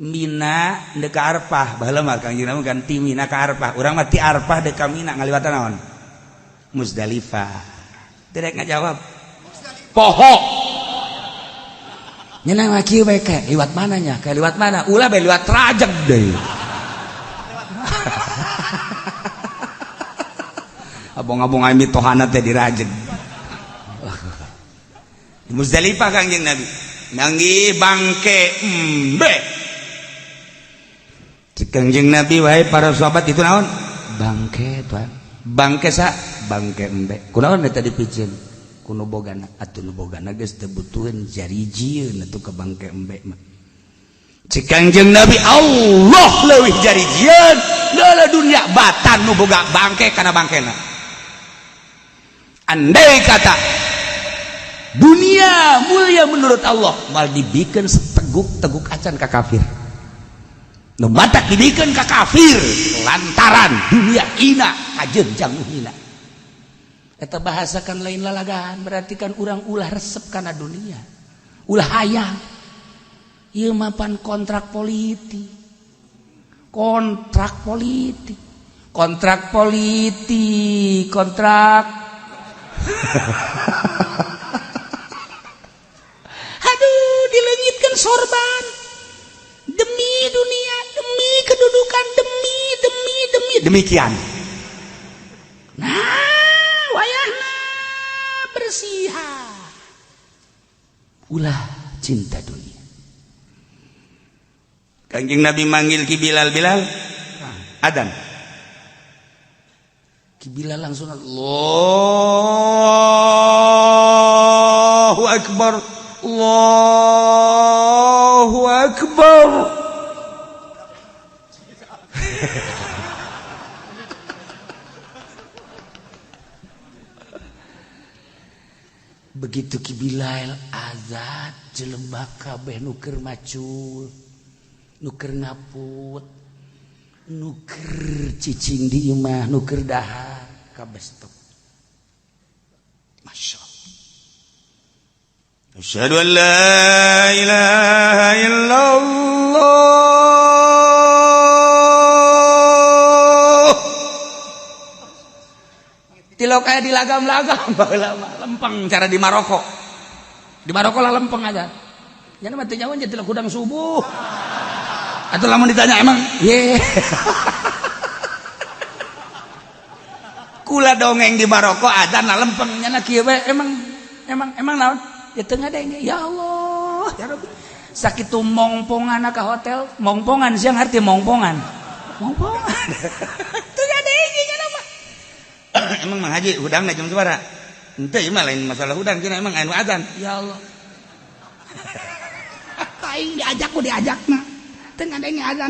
Mina dek ka Arfah baheula mah Kanjeng Nabi kan ti Mina ka Arfah urang mah ti Arfah dek ka Mina ngaliwatan naon Musdalifah direk ngajawab poho nyenang lagi mereka liwat mananya kayak liwat mana ulah be liwat rajeg deh abong-abong ami tohana teh dirajeg di Muzdalifah Kanjeng Nabi nanggi bangke embe Kanjeng Nabi wahai para sahabat itu naon bangke tuan bangke sa bangke embe kunaon eta dipicieun kuno bogana atuh nu bogana geus teu butuheun jarijieun atuh ka bangke embe mah cik Kanjeng Nabi Allah leuwih jarijieun leula dunya batan nu boga bangke kana bangkena andai kata dunia mulia menurut Allah mal dibikeun seteguk-teguk acan ka kafir nu batak dibikeun ka kafir lantaran dunia ina kajenjang nu hina. Eta bahasa kan lain lalagaan berarti kan urang ulah resep kana dunia ulah hayang ieu mah pan kontrak politik kontrak aduh dileungitkeun sorban demi dunia demi kedudukan demi demikian nah wayahna bersiha ulah cinta dunia. Kanjeng Nabi manggil ki Bilal adan ki Bilal langsung Allahu akbar begitu ki Bilal azan jelema kabeh nu keur macul nu keur ngaput nu keur cicing di imah nu keur dahar kabeh stop masyaallah asyhadu an la ilaha illallah tilo kayak di lagam-lagam lempeng cara di Maroko lah lempeng aja jadi mati nyawa jadi kudang subuh atau lama ditanya emang kula dongeng di Maroko ada nah lempeng nyana kieu emang naon di tengah denge ya Allah ya Rabbi sakitu mongpongan ka hotel mongpongan siang arti mongpongan tengah denge nyana mah emang Mang Haji hudangna jam sabaraha henteu ieu mah lain masalah hudang cenah emang anu adzan ya Allah aing diajakna teu ngadenge adzan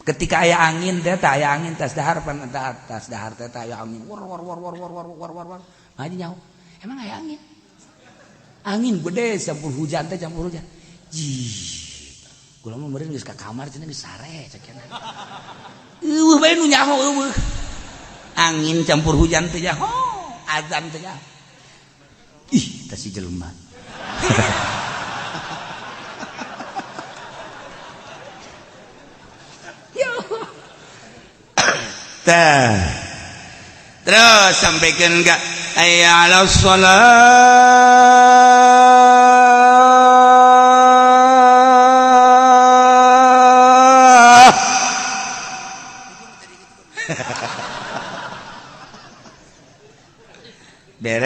ketika aya angin teh aya angin tas dahar pan tas dahar teh aya angin war Haji nyaho emang aya angin gede campur hujan kula mah meureun geus ka kamar cenah geus sare cenah bae nu nyaho angin campur hujan teh ya azan teh ya ih tah si jelema tah terus sampaikan ka hayya 'alas shalah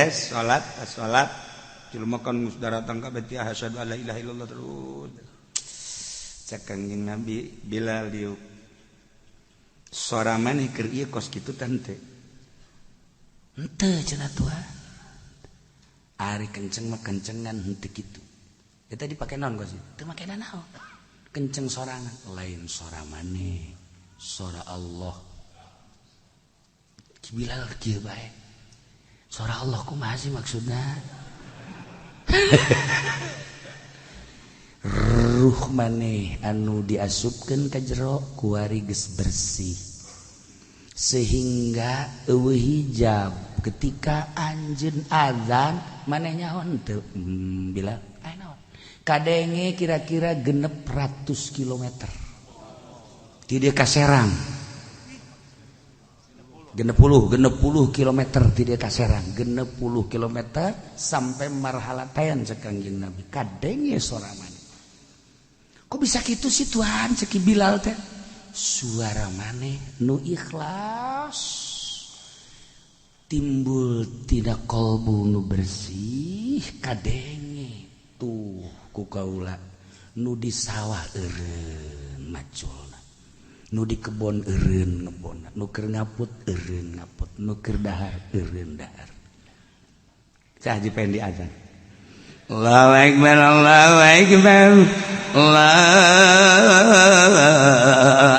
beres salat jelema kan geus datang ka bait asyhadu alla ilaha illallah terus cek Kangjeng Nabi Bilal diuk suara maneh keur ieu kos kitu tante henteu cenah tua ari kenceng mah kencengan henteu kitu eta dipake naon kos teu make naon kenceng sorangan lain suara maneh suara Allah Bilal kieu bae suara Allah kumaha sih maksudna ruh maneh anu diasupkeun ka jero kuari geus bersih sehingga eueuh hijab ketika anjeun azan maneh nyaho teu Bilal aya naon kadenge kira-kira 600 kilometer ti dieu ka Serang 60 kilometer ti dieu ka Serang 60 kilometer sampai marhalatayan cek Kangjeng Nabi kadenge suara maneh kok bisa kitu sih Tuhan cek Bilal teh suara maneh nu ikhlas timbul tina kolbu nu bersih kadenge tuh ku kaula nu di sawah eureun maculna nu di kebon eureun ngebonna nu keur ngaput eureun ngaput nu keur dahar eureun dahar cah Haji Pendi azan Allahu Akbar Allahu Akbar Allah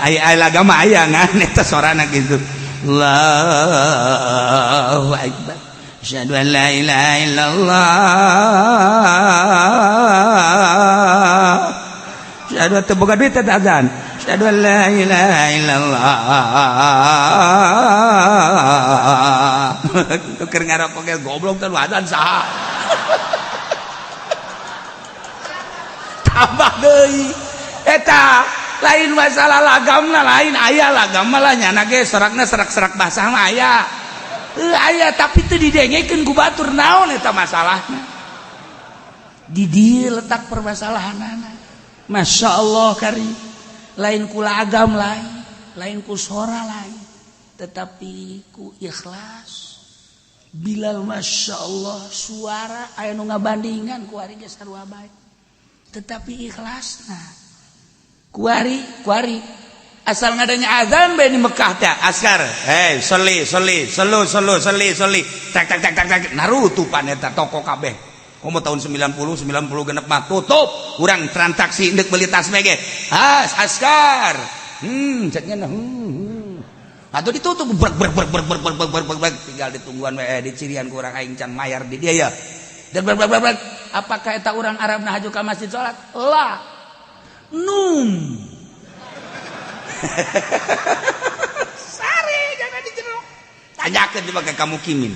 aya lagama aya ngan eta sorana kitu Allahu Akbar asyhadu an la ilaha illallah asyhadu teu boga duit eta azan asyhadu an la ilaha illallah keur ngarokok ge goblok teh azan saha tambah deui eta lain masalah lagamna lain aya lagam lah nyana ge serakna serak-serak basah mah aya aya tapi teu didengekeun ku batur naon eta masalahna di dieu letak permasalahanana Masya Allah karim lain ku lagam lain ku sora lain tetapi ku ikhlas Bilal Masya Allah suara aya nu ngabandingan ku ari ge sarua bae tetapi ikhlasna kuari asal ngadanya azan bae di Mekah teh askar soli tak narutupan eta toko kabeh komo tahun 90 genep mah tutup urang transaksi endek beli tas ge askar ceknya atuh ditutup ber tinggal ditungguan we di cirian ku urang aing can mayar di dia ya dan apakah eta urang Arab na haju ka masjid salat lah sare jangan di jero tanyakeun dibage ka mukimin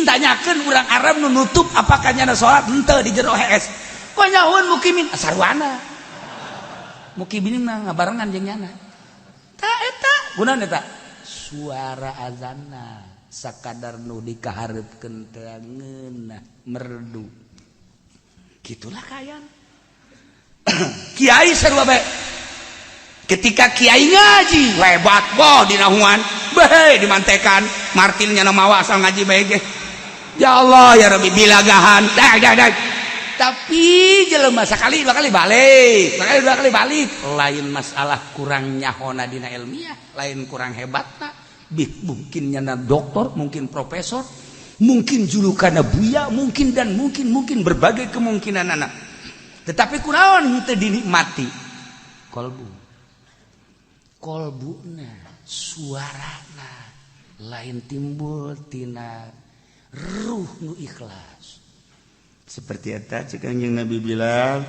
tanyakeun urang Arab nu nutup apakah nyana salat henteu di jero hees kok nyahoun mukimin sarwana mukimin mah ngabarengan jeung nyana ta eta gunaon eta suara azanna sakadar nu dikaharepkeun teu ngeunah merdu gitulah kayan kiai sarua bae ketika kiai ngaji lebat boh di nahuan bae dimantekan martilnya na mawa asal ngaji bae ge ya Allah ya Rabbi bilagahan dah tapi jelema sakali dua kali balik lain masalah kurang nyahona dina ilmiah lain kurang hebatna mungkin nyana doktor, mungkin profesor, mungkin julukanna buya, mungkin berbagai kemungkinan anak. Tetapi kunaon henteu dinikmati kolbuna suarana lain timbul tina ruh nu ikhlas seperti eta cek Kangjeng Nabi Bilal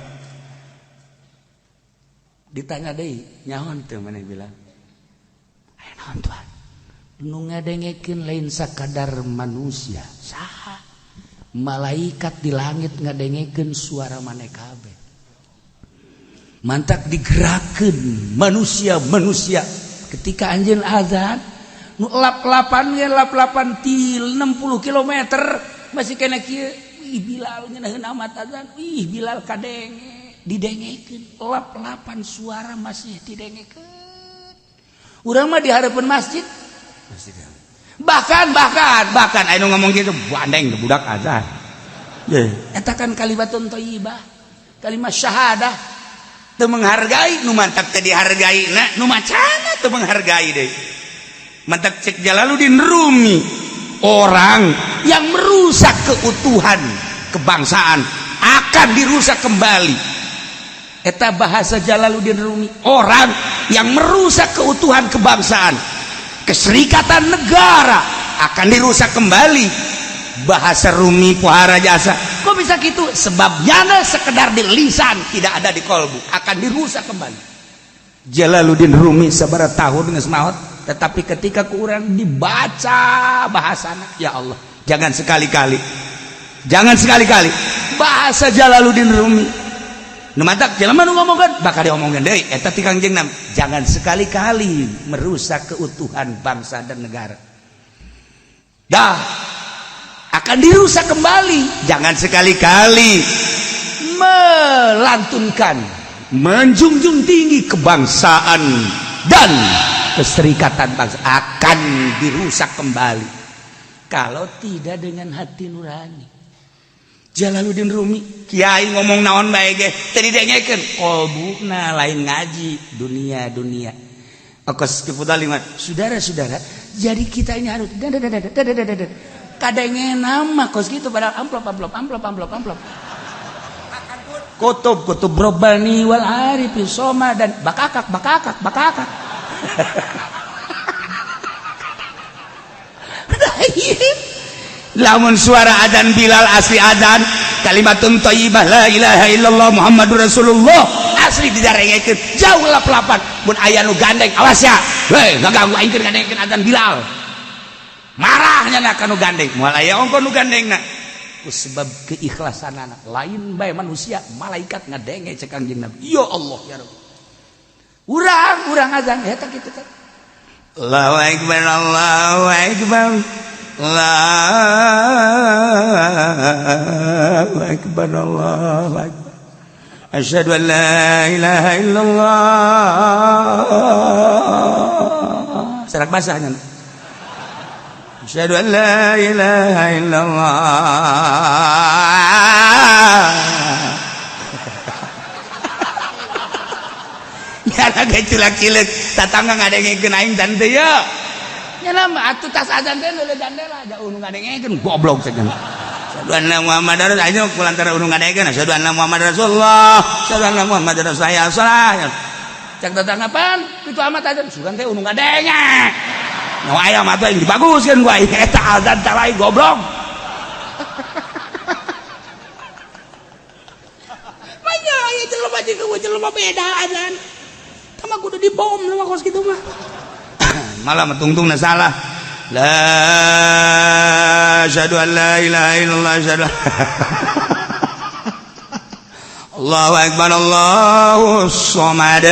ditanya deui nyaon teu maneh Bilal aya naon Tuhan nu ngadengekeun lain sakadar manusia saha malaikat di langit ngadengekeun suara maneh kabeh mantak digerakkeun manusia ketika anjeun azan nu lap-lapan ti 60 km masih kena kieu ih Bilal ngeunaheun amat azan ih Bilal kadenge didengekeun lap-lapan suara masih didengekeun urang mah di hareupeun masjid bahkan anu ngomong gitu bandeng budak azan eta kan kalimatun thayyibah kalimat syahadah teu menghargai nu mantak teu dihargaina nu macana teu menghargai deui mantak cek Jalaluddin Rumi orang yang merusak keutuhan kebangsaan akan dirusak kembali eta bahasa Jalaluddin Rumi orang yang merusak keutuhan kebangsaan keserikatan negara akan dirusak kembali bahasa Rumi Pohara Jasa kok bisa gitu sebabnya sekedar di lisan tidak ada di kolbu akan dirusak kembali Jalaluddin Rumi sabaraha tahun geus maot tetapi ketika ku urang dibaca bahasana ya Allah jangan sekali-kali bahasa Jalaluddin Rumi nu mantak jelema nu ngomongkeun bakal diomongkeun deui eta ti Kangjeng Nabi jangan sekali-kali merusak keutuhan bangsa dan negara dah akan dirusak kembali jangan sekali-kali melantunkan menjunjung tinggi kebangsaan dan keserikatan bangsa akan dirusak kembali kalau tidak dengan hati nurani Jalaluddin Rumi kiai ngomong naon bae ge teu didengekeun kolbuna lain ngaji dunia okos keputalingan saudara-saudara jadi kita ini harus kadenge nama kos gitu padahal amplop kutub Rabbani wal Arifin Soma dan bakakak lamun suara adzan Bilal asli adzan kalimatun thayyibah la ilaha illallah Muhammadur Rasulullah asli didarengekeun jauh lap-lapan mun aya nu gandeng awas ya hei ngaganggu aing keur gandengkeun adzan Bilal marahnya na ka nu gandeng moal aya ongko nu gandengna ku sebab keikhlasanana lain bae manusia malaikat ngadenge cek Kangjeng Nabi ya Allah ya Rabb urang adzan eta kitu teh Allahu akbar Allahu akbar Allahu akbar Allahu akbar asyhadu an la ilaha illallah serak basahnya asyhadu an la ilaha illallah ya lagi cilak-cilik tatangga ngadengekeun aing dan teu ya nya mah atuh tas adzan teh leuleut jandela aja unu ngadengekeun goblok cenah asyhadu anna Muhammadar aja kulantara unu ngadengekeun asyhadu anna Muhammadar Rasulullah asyhadu anna Muhammadar Rasulullah cek tatanggapan kitu amat adzan sugan teh unu ngadenge nu aya mah teh dibaguskeun ku aing eta adzan calai goblok manya aya jelema jeung jelema beda adzan tama kudu dibom mah kos kitu mah malah metungtungna salah la asyhadu an la ilaha illallah asyhadu Allahu akbar Allahu samad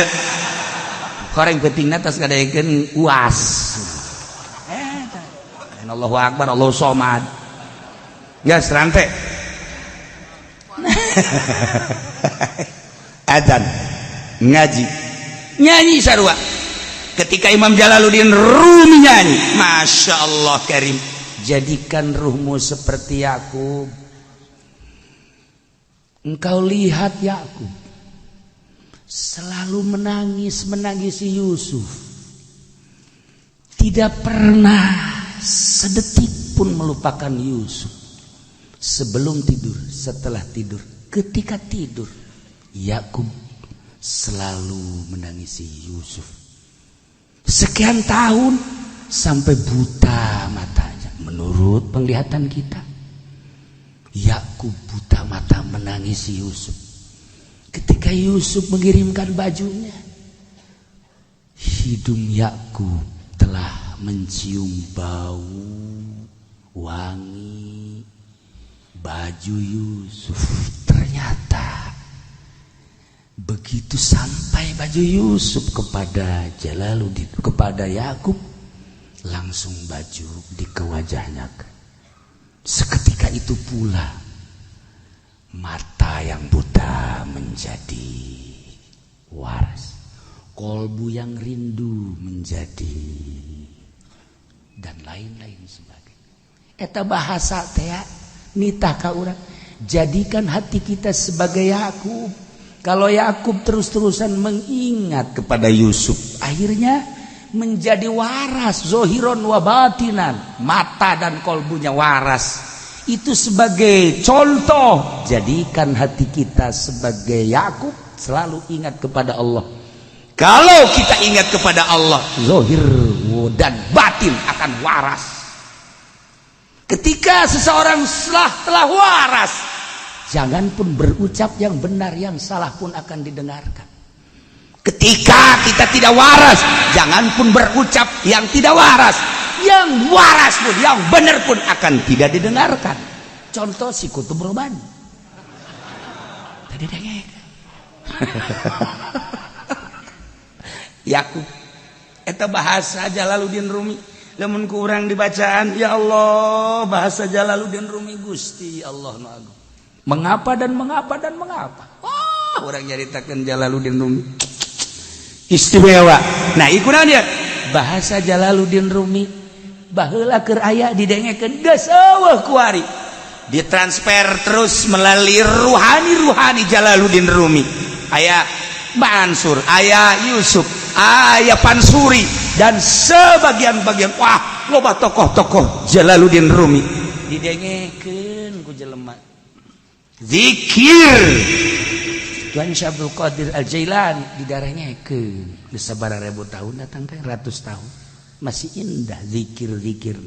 koreng pentingna tas ngadekeun uas eta Allahu akbar Allahu samad ya serante adzan ngaji nyanyi sarua ketika Imam Jalaluddin Rumi nyanyi Masya Allah Karim jadikan ruhmu seperti Yakub engkau lihat Yakub selalu menangisi Yusuf tidak pernah sedetik pun melupakan Yusuf sebelum tidur setelah tidur ketika tidur Yakub selalu menangisi Yusuf sekian tahun sampai buta matanya menurut penglihatan kita Yakub buta mata menangisi Yusuf ketika Yusuf mengirimkan bajunya hidung Yakub telah mencium bau wangi baju Yusuf ternyata begitu sampai baju Yusuf kepada Jalaluddin kepada Yakub langsung baju dikewajahnya seketika itu pula mata yang buta menjadi waras kolbu yang rindu menjadi dan lain-lain sebagainya. Eta bahasa teh nitah ka urang. Jadikan hati kita sebagai Yakub. Kalau Yakub terus-terusan mengingat kepada Yusuf, akhirnya menjadi waras, zohiron wa batinan, mata dan kolbunya waras. Itu sebagai contoh. Jadikan hati kita sebagai Yakub, selalu ingat kepada Allah. Kalau kita ingat kepada Allah, zohir dan batin akan waras. Ketika seseorang telah waras, jangan pun berucap yang benar, yang salah pun akan didengarkan. Ketika kita tidak waras, jangan pun berucap yang tidak waras. Yang waras pun, yang benar pun akan tidak didengarkan. Contoh si Kutub Robani. Tadi dengek. Yakub. Eta bahasa Jalaluddin Rumi. Lamun ku urang dibacaan, ya Allah, bahasa Jalaluddin Rumi Gusti Allah nu agung. Mengapa dan mengapa dan mengapa? Wah, orang nyaritakeun Jalaluddin Rumi. Istimewa. Nah, ikuran dia bahasa Jalaluddin Rumi baheula keur aya didengekeun geus eueuh ku ari. Ditransfer terus melalui ruhani Jalaluddin Rumi. Aya Mansur, aya Yusuf, aya Pansuri dan sebagian-bagian wah loba tokoh-tokoh Jalaluddin Rumi didengekeun ku jelema. Zikir Tuan Syekh Abdul Qadir Al-Jailani didarahnya ke sabaraha ribu tahun datang teh ratus tahun masih indah zikir-zikir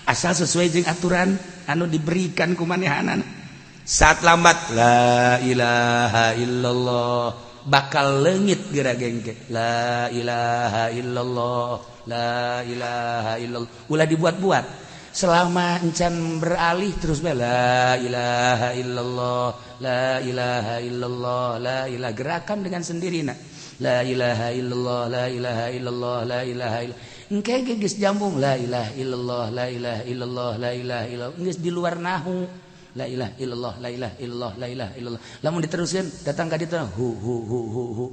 asal sesuai jeung aturan anu diberikan ku manehanana. Saat lambat la ilaha illallah bakal leungit geura gengke la ilaha illallah la ilaha illallah ulah dibuat-buat selama encan beralih terus la ilaha illallah la ilaha illallah la ilaha gerakan dengan sendirinya la ilaha illallah la ilaha illallah la ilaha illallah engke geus jambung la ilaha illallah la ilaha illallah la ilaha illallah geus di luar nahu la ilaha illallah la ilaha illallah la ilaha illallah lamun diteruskeun datang ka ditu hu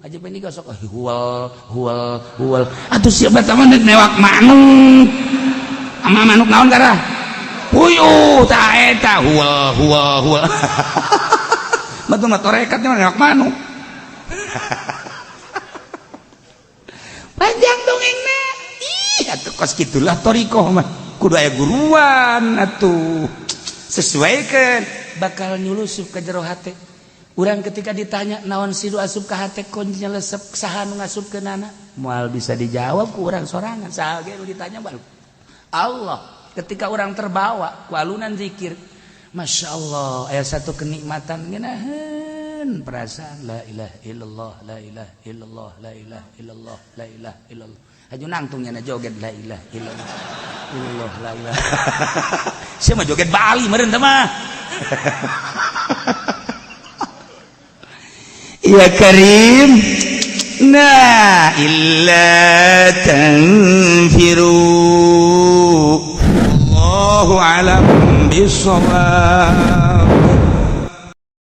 aja penting sok huwal atuh siapa taman newak manuk ama manuk naon karah puyuh ta eta huwal betul mah torekat mah newak manuk panjang dongengna ih atuh kos kitulah torikoh mah kudu aya guruan atuh sesuaikan bakal nyulusup ke jero hate. Urang ketika ditanya naon sidu asup ka hate kon nyelesep saha nu ngasupkeunana moal bisa dijawab ku urang sorangan saha ge nu ditanya baru Allah. Ketika orang terbawa ku alunan zikir Masya Allah aya satu kenikmatan ngeunaheun perasaan la ilaha illallah la ilaha illallah la ilaha illallah la ilaha illallah aju nangtung nya joget la ilaha illallah illallah la ilaha sia mah joget Bali meureun teh mah ya Karim na illa tanfiru Allahu a'lam bis-shawab.